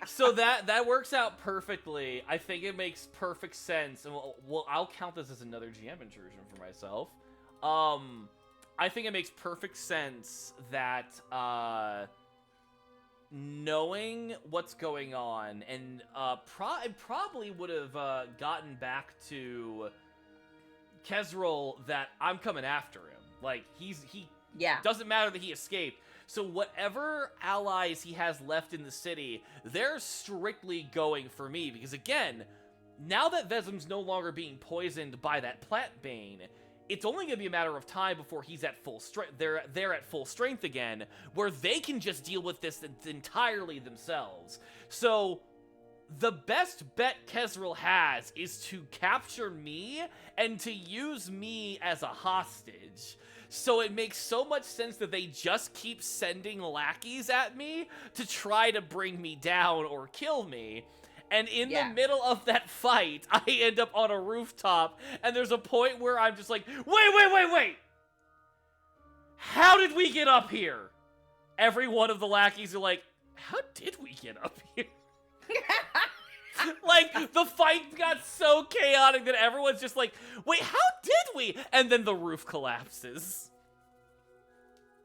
so that works out perfectly. I think it makes perfect sense, and well, I'll count this as another GM intrusion for myself. I think it makes perfect sense that knowing what's going on, and probably would have gotten back to Kesril that I'm coming after him. Like, he doesn't matter that he escaped. So whatever allies he has left in the city, they're strictly going for me. Because again, now that Vezem's no longer being poisoned by that plant bane, it's only going to be a matter of time before he's at full strength. They're at full strength again, where they can just deal with this entirely themselves. So the best bet Kesril has is to capture me and to use me as a hostage. So it makes so much sense that they just keep sending lackeys at me to try to bring me down or kill me. And in the middle of that fight, I end up on a rooftop, and there's a point where I'm just like, wait! How did we get up here? Every one of the lackeys are like, how did we get up here? Like, the fight got so chaotic that everyone's just like, wait, how did we? And then the roof collapses.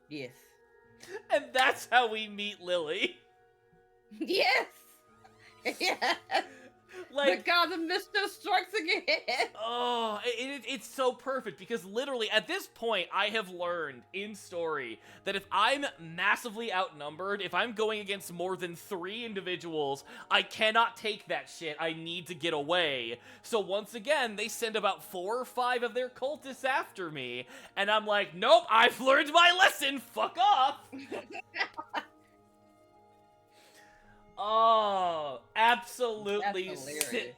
Yes. And that's how we meet Lily. Yes. Yes. Like, the god of mischief strikes again. Oh, it's so perfect because literally at this point I have learned in story that if I'm massively outnumbered, if I'm going against more than 3 individuals, I cannot take that shit. I need to get away. So once again, they send about 4 or 5 of their cultists after me, and I'm like, nope, I've learned my lesson. Fuck off. Oh, absolutely,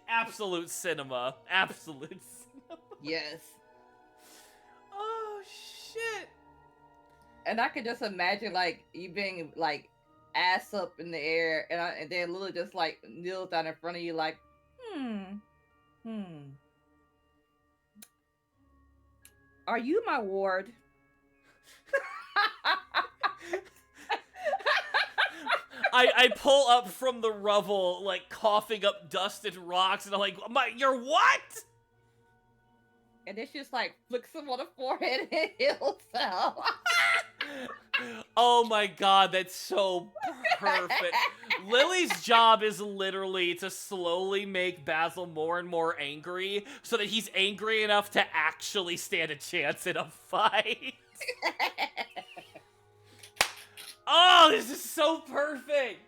absolute cinema, absolute cinema. Yes. Oh shit. And I could just imagine like you being like ass up in the air, and then Lily just like kneels down in front of you, like, Are you my ward? I pull up from the rubble, like coughing up dust and rocks, and I'm like, you're what? And then she just like flicks him on the forehead and heals him. Oh my god, that's so perfect. Lily's job is literally to slowly make Basil more and more angry, so that he's angry enough to actually stand a chance in a fight. Oh, this is so perfect!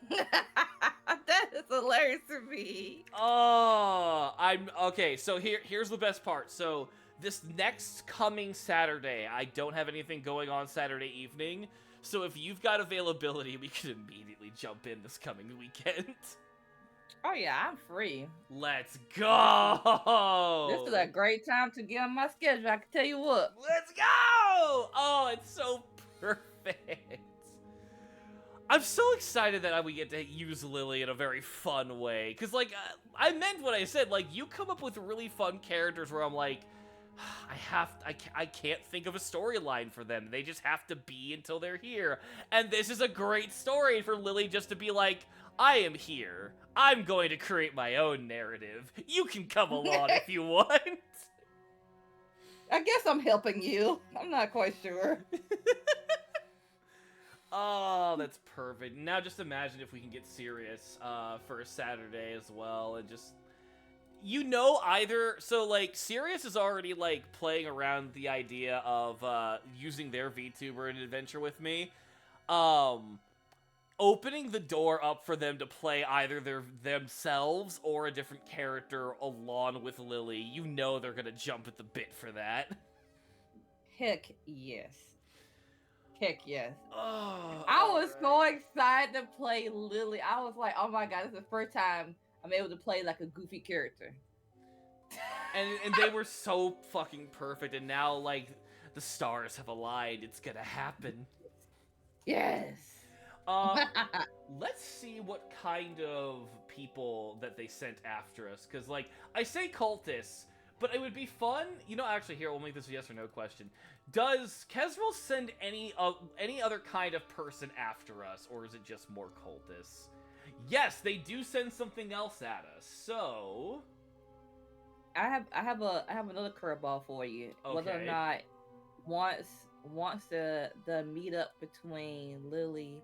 That is hilarious to me. Oh, okay, so here's the best part. So, this next coming Saturday, I don't have anything going on Saturday evening, so if you've got availability, we can immediately jump in this coming weekend. Oh yeah, I'm free. Let's go! This is a great time to get on my schedule, I can tell you what. Let's go! Oh, it's so perfect. I'm so excited that we get to use Lily in a very fun way. Because, like, I meant what I said. Like, you come up with really fun characters where I'm like, I can't think of a storyline for them. They just have to be until they're here. And this is a great story for Lily just to be like, I am here. I'm going to create my own narrative. You can come along if you want. I guess I'm helping you. I'm not quite sure. Oh, that's perfect. Now just imagine if we can get serious for a Saturday as well, and just, so, like, Sirius is already, like, playing around the idea of using their VTuber in an adventure with me. Opening the door up for them to play either themselves or a different character along with Lily, they're gonna jump at the bit for that. Heck yes. Heck yes. Oh, I was so excited to play Lily. I was like, oh my god, this is the first time I'm able to play like a goofy character. And they were so fucking perfect, and now, like, the stars have aligned. It's gonna happen. Yes. Let's see what kind of people that they sent after us, because, like, I say cultists, but it would be fun. Actually, here, we'll make this a yes or no question. Does Kesril send any other kind of person after us, or is it just more cultists? Yes, they do send something else at us. So, I have another curveball for you. Okay. Whether or not once the meetup between Lily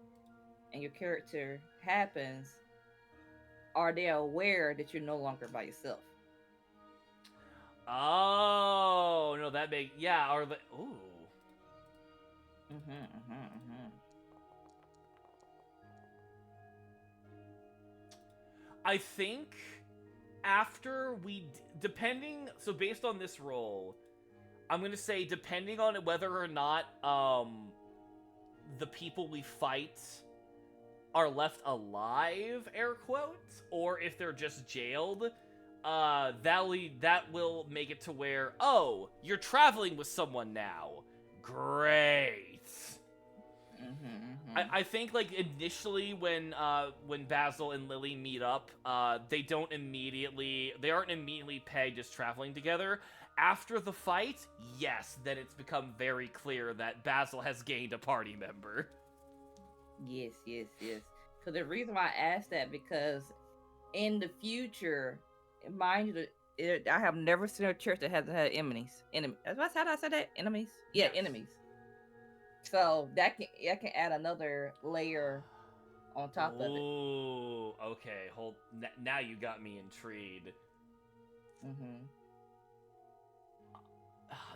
and your character happens, are they aware that you're no longer by yourself? Oh, no, that makes... Yeah, or the... Ooh. I think after we... Depending... So based on this roll, I'm going to say depending on whether or not the people we fight are left alive, air quotes, or if they're just jailed, that will make it to where, oh, you're traveling with someone now. Great. I think like initially when Basil and Lily meet up, they aren't immediately pegged as traveling together. After the fight, yes, then it's become very clear that Basil has gained a party member. Yes, yes, yes. So the reason why I asked that because in the future, mind you, I have never seen a church that hasn't had enemies. How did I say that? Enemies? Yeah, Yes. enemies. So that can add another layer on top of it. Ooh, okay. Now you got me intrigued.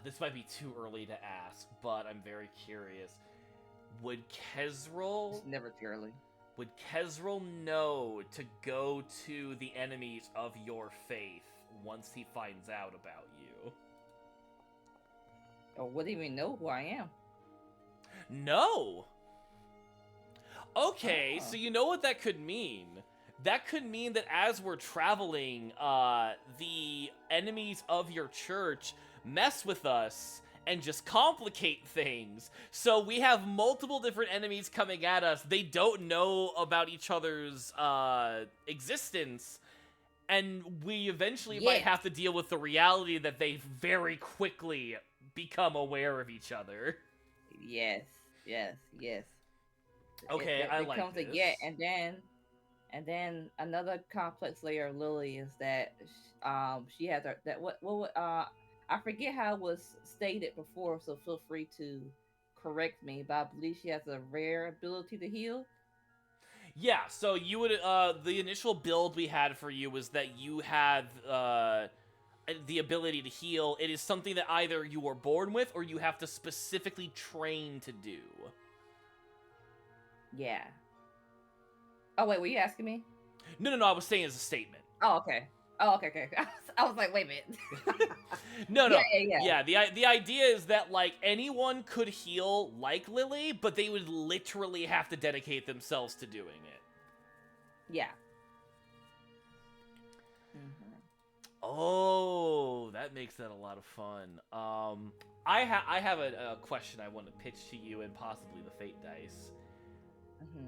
This might be too early to ask, but I'm very curious. Would Kezrel It's never too early. Would Kezrel know to go to the enemies of your faith once he finds out about you? Or would he even know who I am? No! Okay, so you know what that could mean. That could mean that as we're traveling, the enemies of your church mess with us and just complicate things. So we have multiple different enemies coming at us. They don't know about each other's existence. And we eventually might have to deal with the reality that they very quickly become aware of each other. Yes, yes, yes. Okay, I like this. And then another complex layer of Lily is that she has I forget how it was stated before, so feel free to correct me, but I believe she has a rare ability to heal. Yeah, so you would the initial build we had for you was that you had the ability to heal. It is something that either you were born with or you have to specifically train to do. Yeah. Oh wait, were you asking me? No, I was saying as a statement. Oh, okay. Okay. I was like, wait a minute. No. Yeah, the idea is that, like, anyone could heal like Lily, but they would literally have to dedicate themselves to doing it. Yeah. Oh, that makes that a lot of fun. I have a question I want to pitch to you and possibly the Fate Dice.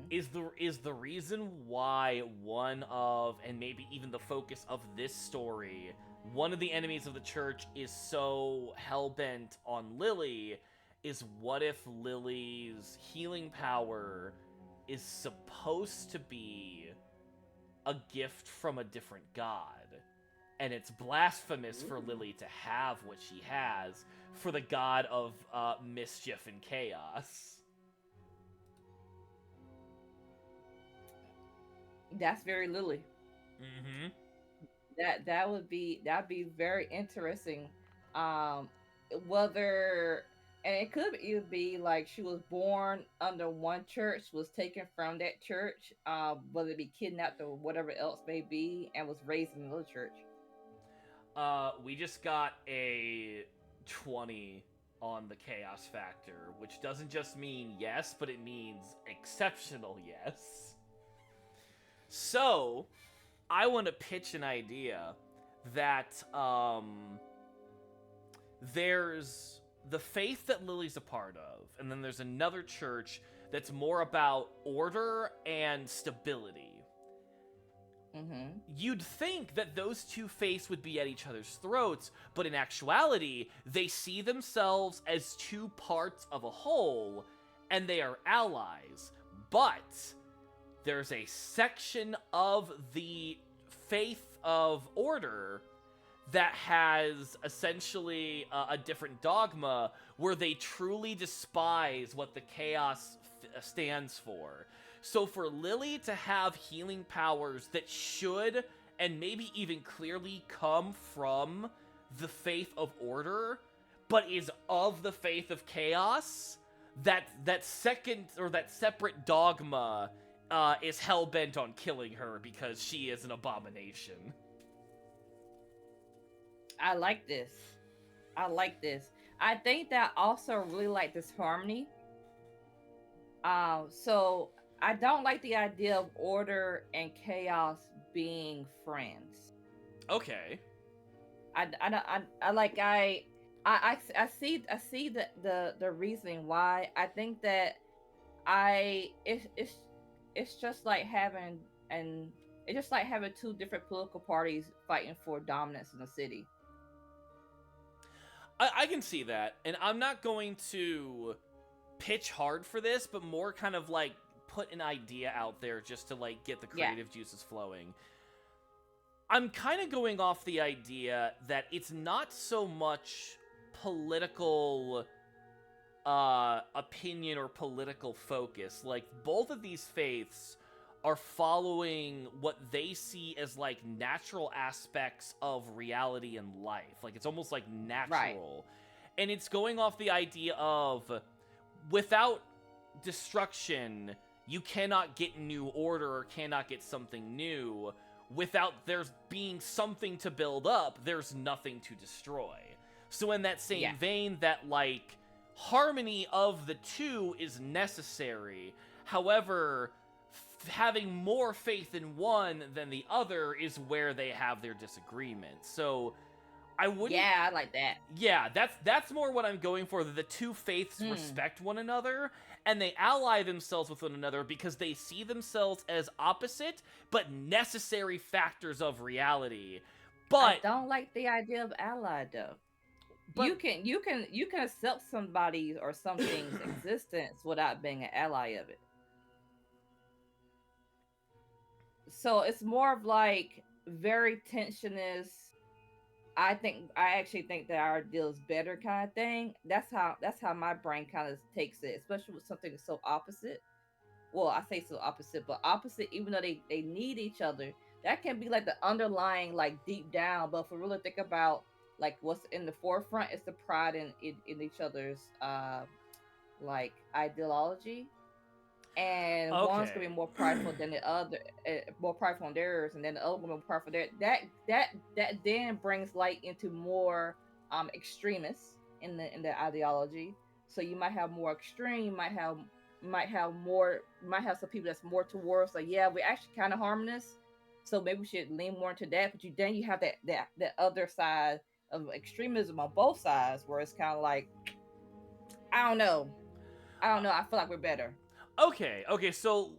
Is the reason why one of, and maybe even the focus of this story, one of the enemies of the church is so hell-bent on Lily, is what if Lily's healing power is supposed to be a gift from a different god? And it's blasphemous for Lily to have what she has for the god of mischief and chaos. That's very Lily. That'd be very interesting. Whether, and it could either be like she was born under one church, was taken from that church, whether it be kidnapped or whatever else may be, and was raised in another church. We just got a 20 on the chaos factor, which doesn't just mean yes, but it means exceptional yes. So, I want to pitch an idea that there's the faith that Lily's a part of, and then there's another church that's more about order and stability. You'd think that those two faiths would be at each other's throats, but in actuality, they see themselves as two parts of a whole, and they are allies. But there's a section of the faith of order that has essentially a different dogma where they truly despise what the chaos stands for. So for Lily to have healing powers that should, and maybe even clearly come from the faith of order, but is of the faith of chaos, that second, or that separate dogma is hell-bent on killing her because she is an abomination. I like this. I think that I also really like this harmony. So I don't like the idea of order and chaos being friends. Okay. I like I see the reasoning why. I think that I it's just like having and it's just like having two different political parties fighting for dominance in the city. I can see that, and I'm not going to pitch hard for this, but more kind of like put an idea out there just to like get the Yeah, creative juices flowing. I'm kind of going off the idea that it's not so much political opinion or political focus. Like, both of these faiths are following what they see as like natural aspects of reality and life. Like, it's almost like right. natural. And it's going off the idea of without destruction, you cannot get new order or cannot get something new. Without there's being something to build up, there's nothing to destroy. So in that Yeah. same vein, that like harmony of the two is necessary. However, having more faith in one than the other is where they have their disagreement. So I wouldn't. Yeah, I like that. Yeah, that's more what I'm going for. That the two faiths Hmm. respect one another and they ally themselves with one another because they see themselves as opposite but necessary factors of reality. I But don't like the idea of ally though. but You can accept somebody's or something's existence without being an ally of it. So it's more of like very tensionist. I actually think that our deal is better kind of thing. That's how my brain kind of takes it, especially with something so opposite. Well, I say so opposite, but opposite, even though they need each other, that can be like the underlying, like deep down. But if we really think about like what's in the forefront, it's the pride in each other's like ideology, and one's gonna okay. be more prideful than the other, more prideful on theirs, and then the other one more prideful there. That then brings light into more extremists in the ideology. So you might have more extreme. You might have some people that's more towards like, yeah, we're actually kind of harmonious. So maybe we should lean more into that. But you have that other side of extremism on both sides, where it's kind of like, I don't know, I don't know. I feel like we're better. Okay, so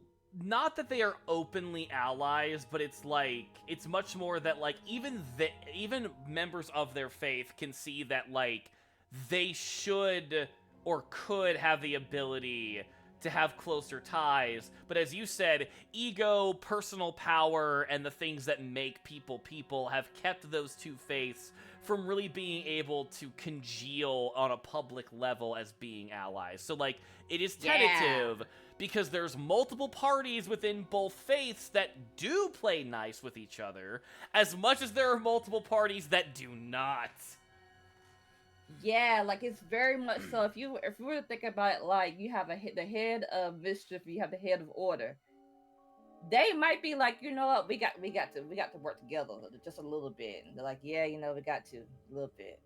not that they are openly allies, but it's like it's much more that like even members of their faith can see that like they should or could have the ability to have closer ties, but as you said, ego, personal power, and the things that make people people have kept those two faiths from really being able to congeal on a public level as being allies. So like it is Yeah. tentative because there's multiple parties within both faiths that do play nice with each other, as much as there are multiple parties that do not. Yeah, like it's very much so. If you were to think about it, like you have the head of mischief, you have the head of order. They might be like, you know what, we got to work together just a little bit. And they're like, yeah, we got to a little bit.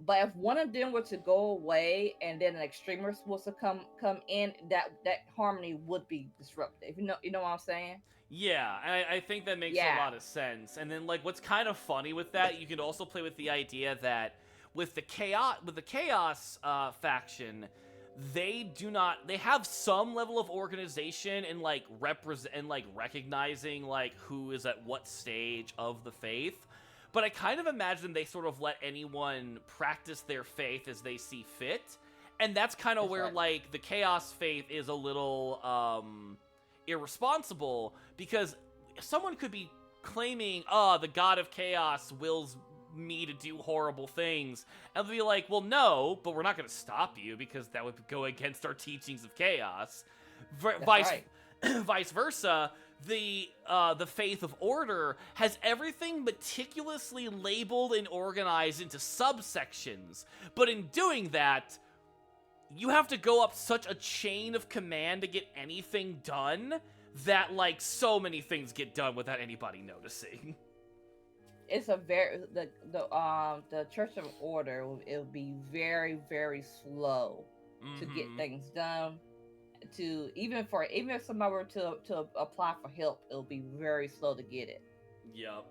But if one of them were to go away and then an extremist was to come in, that harmony would be disrupted. You know what I'm saying? Yeah, I think that makes a Yeah. lot of sense. And then like what's kind of funny with that, you can also play with the idea that with the chaos faction, they have some level of organization and like represent and like recognizing like who is at what stage of the faith. But I kind of imagine they sort of let anyone practice their faith as they see fit. And that's kind of That's where right. like the chaos faith is a little irresponsible because someone could be claiming, "Oh, the god of chaos wills me to do horrible things," and they'll be like, "Well, no, but we're not going to stop you because that would go against our teachings of chaos." That's Vice right. vice versa. The faith of order has everything meticulously labeled and organized into subsections, but in doing that, you have to go up such a chain of command to get anything done that like so many things get done without anybody noticing. It's a very the Church of Order, it'll be very very slow to get Mm-hmm. things done. to even if somebody were to apply for help, it'll be very slow to get it. Yep.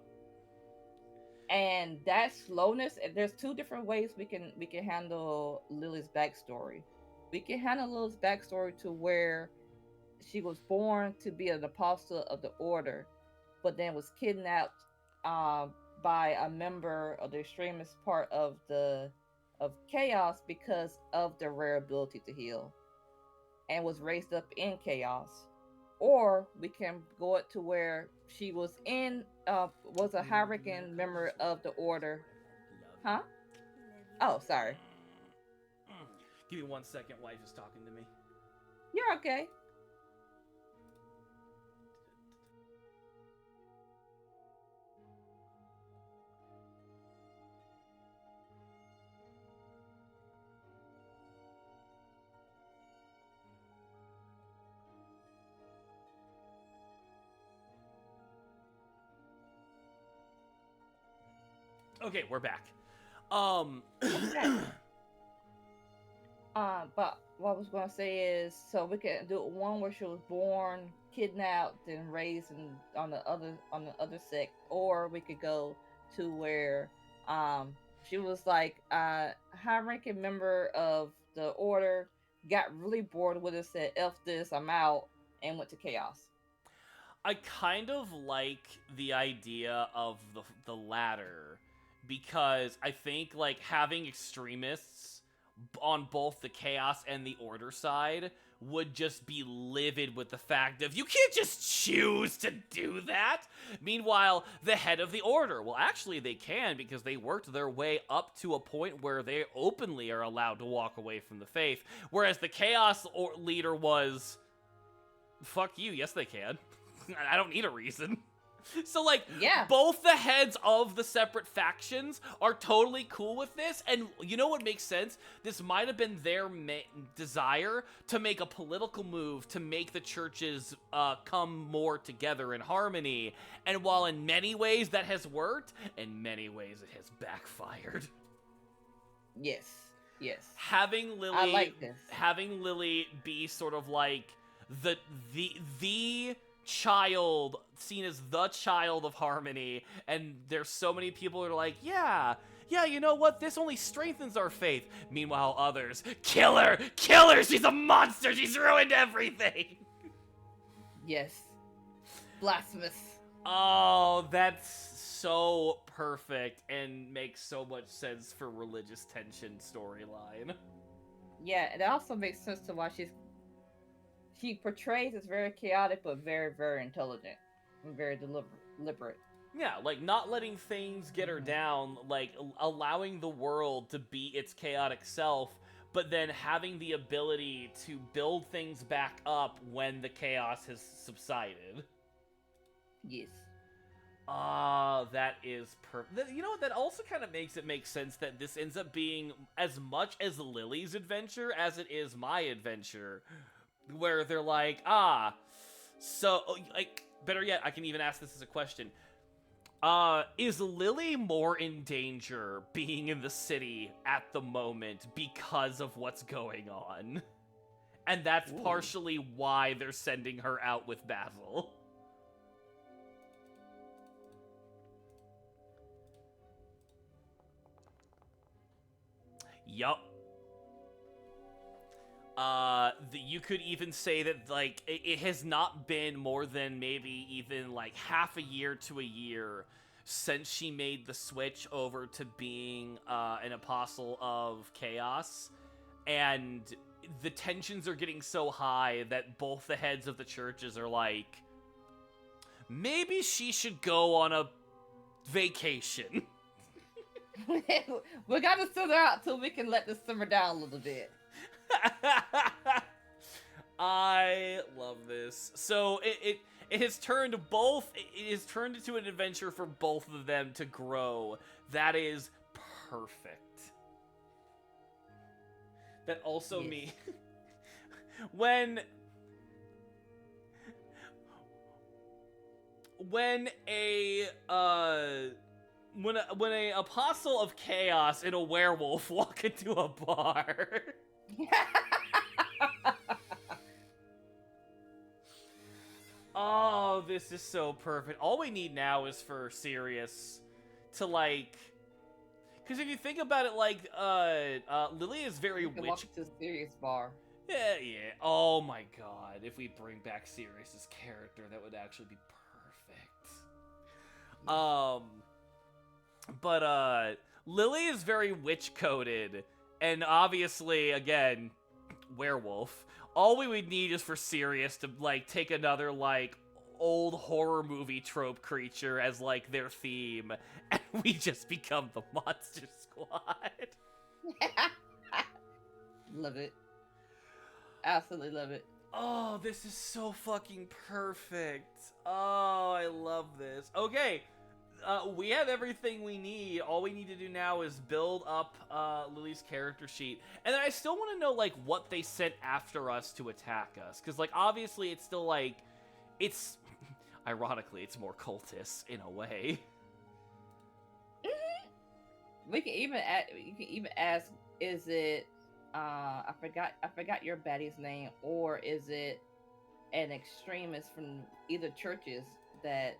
And that slowness, there's two different ways we can handle Lily's backstory. We can handle Lily's backstory to where she was born to be an apostle of the order, but then was kidnapped um, by a member of the extremist part of chaos because of their rare ability to heal, and was raised up in chaos. Or we can go it to where she was a Hyrrican member of the order. Huh? Oh, sorry. Give me 1 second. Wife is talking to me. You're okay. Okay, we're back. Okay. But what I was gonna say is, so we can do one where she was born, kidnapped, and raised on the other sect, or we could go to where she was like a high-ranking member of the order, got really bored with it, said "F this, I'm out," and went to chaos. I kind of like the idea of the latter because I think like having extremists on both the chaos and the order side would just be livid with the fact of you can't just choose to do that. Meanwhile, the head of the order, well, actually they can because they worked their way up to a point where they openly are allowed to walk away from the faith, whereas the chaos leader was fuck you, yes they can. I don't need a reason. So, like, Yeah. both the heads of the separate factions are totally cool with this, and you know what makes sense? This might have been their desire to make a political move to make the churches come more together in harmony, and while in many ways that has worked, in many ways it has backfired. Yes. Yes. Having Lily, I like this. Having Lily be sort of like the child, seen as the child of harmony, and there's so many people who are like, yeah, you know what, this only strengthens our faith. Meanwhile, others, kill her, she's a monster, she's ruined everything. Yes. Blasphemous. Oh, that's so perfect and makes so much sense for religious tension storyline. Yeah, it also makes sense to why she portrays as very chaotic but very, very intelligent and very deliberate. Yeah, like not letting things get her down, like allowing the world to be its chaotic self, but then having the ability to build things back up when the chaos has subsided. Yes. That is perfect. You know what? That also kind of makes it make sense that this ends up being as much as Lily's adventure as it is my adventure. Where they're like, so, like, better yet, I can even ask this as a question. Is Lily more in danger being in the city at the moment because of what's going on? And that's partially why they're sending her out with Basil. Yup. You could even say that, like, it has not been more than maybe even, like, half a year to a year since she made the switch over to being, an apostle of chaos, and the tensions are getting so high that both the heads of the churches are like, maybe she should go on a vacation. We gotta sit her out till we can let this simmer down a little bit. I love this. So it has turned into an adventure for both of them to grow. That is perfect. That also me when a apostle of chaos and a werewolf walk into a bar. Oh, this is so perfect. All we need now is for Sirius to, like... Because if you think about it, like, Lily is very You can walk into a serious bar. Yeah. Oh my god. If we bring back Sirius's character, that would actually be perfect. But Lily is very witch-coded. And obviously, again, werewolf. All we would need is for Sirius to, like, take another, like, old horror movie trope creature as, like, their theme. And we just become the Monster Squad. Love it. Absolutely love it. Oh, this is so fucking perfect. Oh, I love this. Okay, we have everything we need. All we need to do now is build up Lily's character sheet. And then I still want to know, like, what they sent after us to attack us. Because, like, obviously it's still, like, it's... Ironically, it's more cultists, in a way. We can even you can even ask, is it I forgot your baddie's name, or is it an extremist from either churches that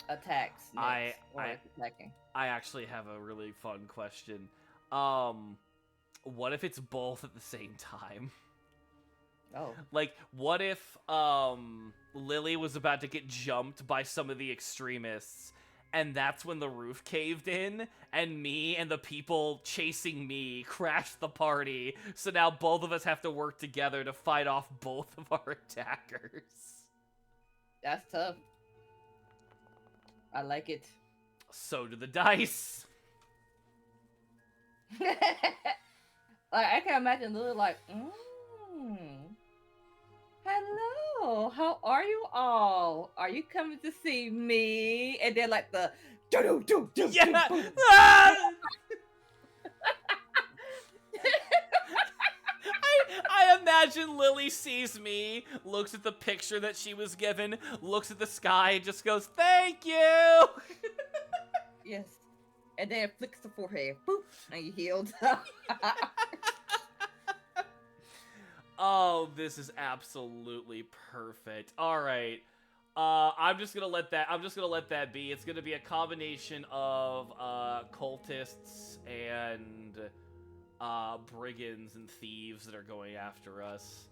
attacks next, or is attacking? I actually have a really fun question. What if it's both at the same time? Oh. Like, what if Lily was about to get jumped by some of the extremists, and that's when the roof caved in, and me and the people chasing me crashed the party, so now both of us have to work together to fight off both of our attackers. That's tough. I like it. So do the dice. Like, I can imagine Lily like, hello, how are you all? Are you coming to see me? And then like the Yeah. Ah! I imagine Lily sees me, looks at the picture that she was given, looks at the sky, and just goes, "Thank you." Yes. And then it flicks the forehead. Boop. And you healed. Oh, this is absolutely perfect. All right. I'm just gonna let that be. It's gonna be a combination of cultists and brigands and thieves that are going after us.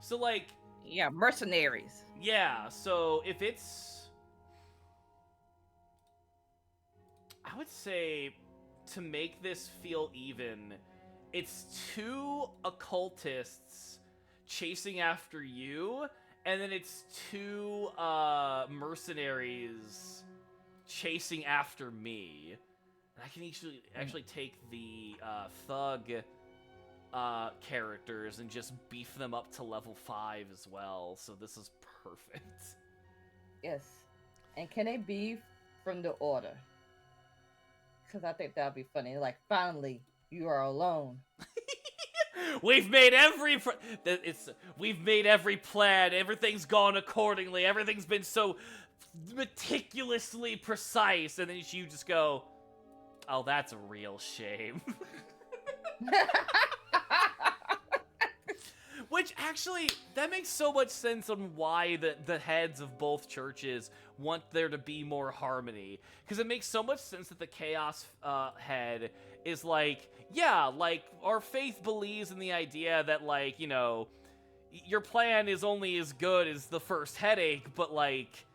So, like, Yeah, mercenaries. yeah, so if it's... I would say, to make this feel even, it's 2 occultists chasing after you, and then it's 2 mercenaries chasing after me. And I can actually take the thug characters and just beef them up to level 5 as well, so this is perfect. Yes. And can they be from the order? Because I think that would be funny. Like, finally, you are alone. We've made every plan. Everything's gone accordingly. Everything's been so meticulously precise, and then you just go, "Oh, that's a real shame." Which, actually, that makes so much sense on why the heads of both churches want there to be more harmony. Because it makes so much sense that the Chaos head is like, yeah, like, our faith believes in the idea that, like, you know, your plan is only as good as the first headache, but, like,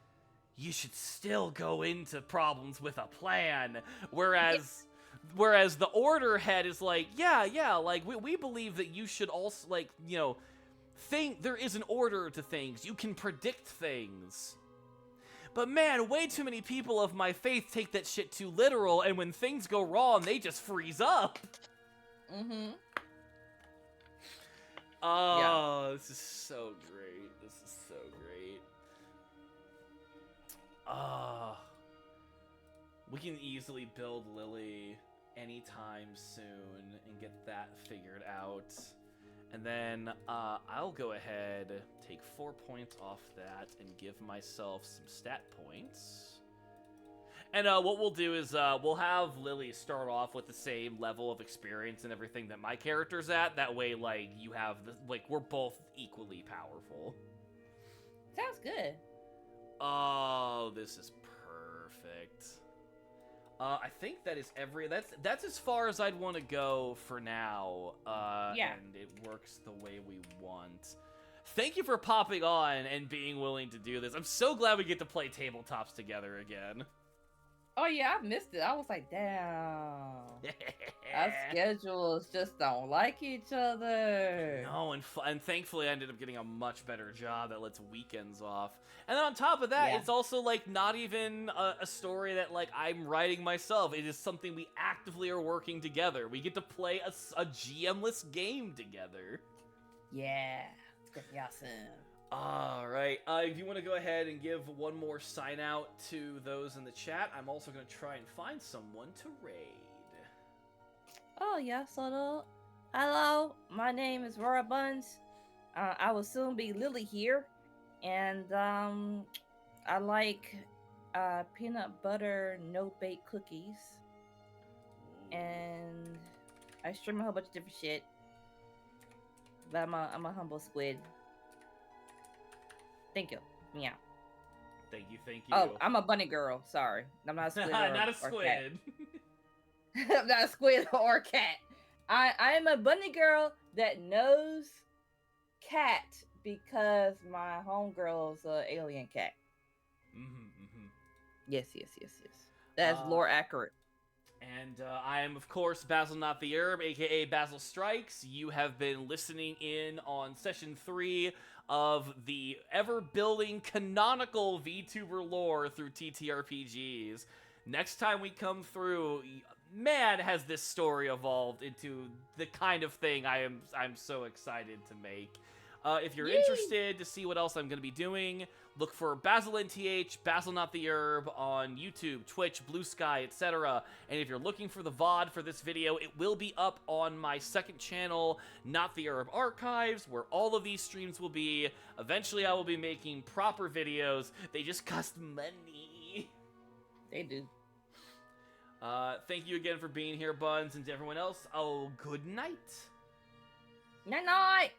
you should still go into problems with a plan. Whereas the Order head is like, yeah, like, we believe that you should also, like, you know, there is an order to things. You can predict things. But man, way too many people of my faith take that shit too literal, and when things go wrong, they just freeze up. Mm-hmm. Oh, yeah. This is so great. This is so great. We can easily build Lily anytime soon and get that figured out. And then I'll go ahead, take 4 points off that, and give myself some stat points. And what we'll do is we'll have Lily start off with the same level of experience and everything that my character's at. That way, like, you have the, like, we're both equally powerful. Sounds good. Oh, this is perfect. I think that is that's as far as I'd want to go for now. Yeah. And it works the way we want. Thank you for popping on and being willing to do this. I'm so glad we get to play tabletops together again. Oh yeah, I missed it. I was like, damn. Our schedules just don't like each other. No, and thankfully I ended up getting a much better job that lets weekends off. And then on top of that, Yeah. it's also like not even a story that like I'm writing myself. It is something we actively are working together. We get to play a GM-less game together. Yeah. It's gonna be awesome. All right. If you want to go ahead and give one more sign out to those in the chat, I'm also going to try and find someone to raid. Oh yeah, so hello, my name is Rora Buns. I will soon be Lily here, and I like peanut butter no bake cookies, and I stream a whole bunch of different shit. But I'm a humble squid. Thank you. Meow. Thank you. Oh, I'm a bunny girl. Sorry, I'm not a squid. Not a squid. I'm not a squid or a cat. I am a bunny girl that knows cat because my homegirl's an alien cat. Yes. That's lore accurate. And I am, of course, Basil Not the Herb, aka Basil Strikes. You have been listening in on session 3 of the ever-building canonical Vtuber lore through TTRPGs. Next time we come through, man, has this story evolved into the kind of thing I'm so excited to make. If you're interested to see what else I'm going to be doing, look for Basil NTH, Basil Not the Herb on YouTube, Twitch, Blue Sky, etc. And if you're looking for the VOD for this video, it will be up on my second channel, Not the Herb Archives, where all of these streams will be. Eventually, I will be making proper videos. They just cost money. They do. Thank you again for being here, Buns, and to everyone else, oh, good night. Night night.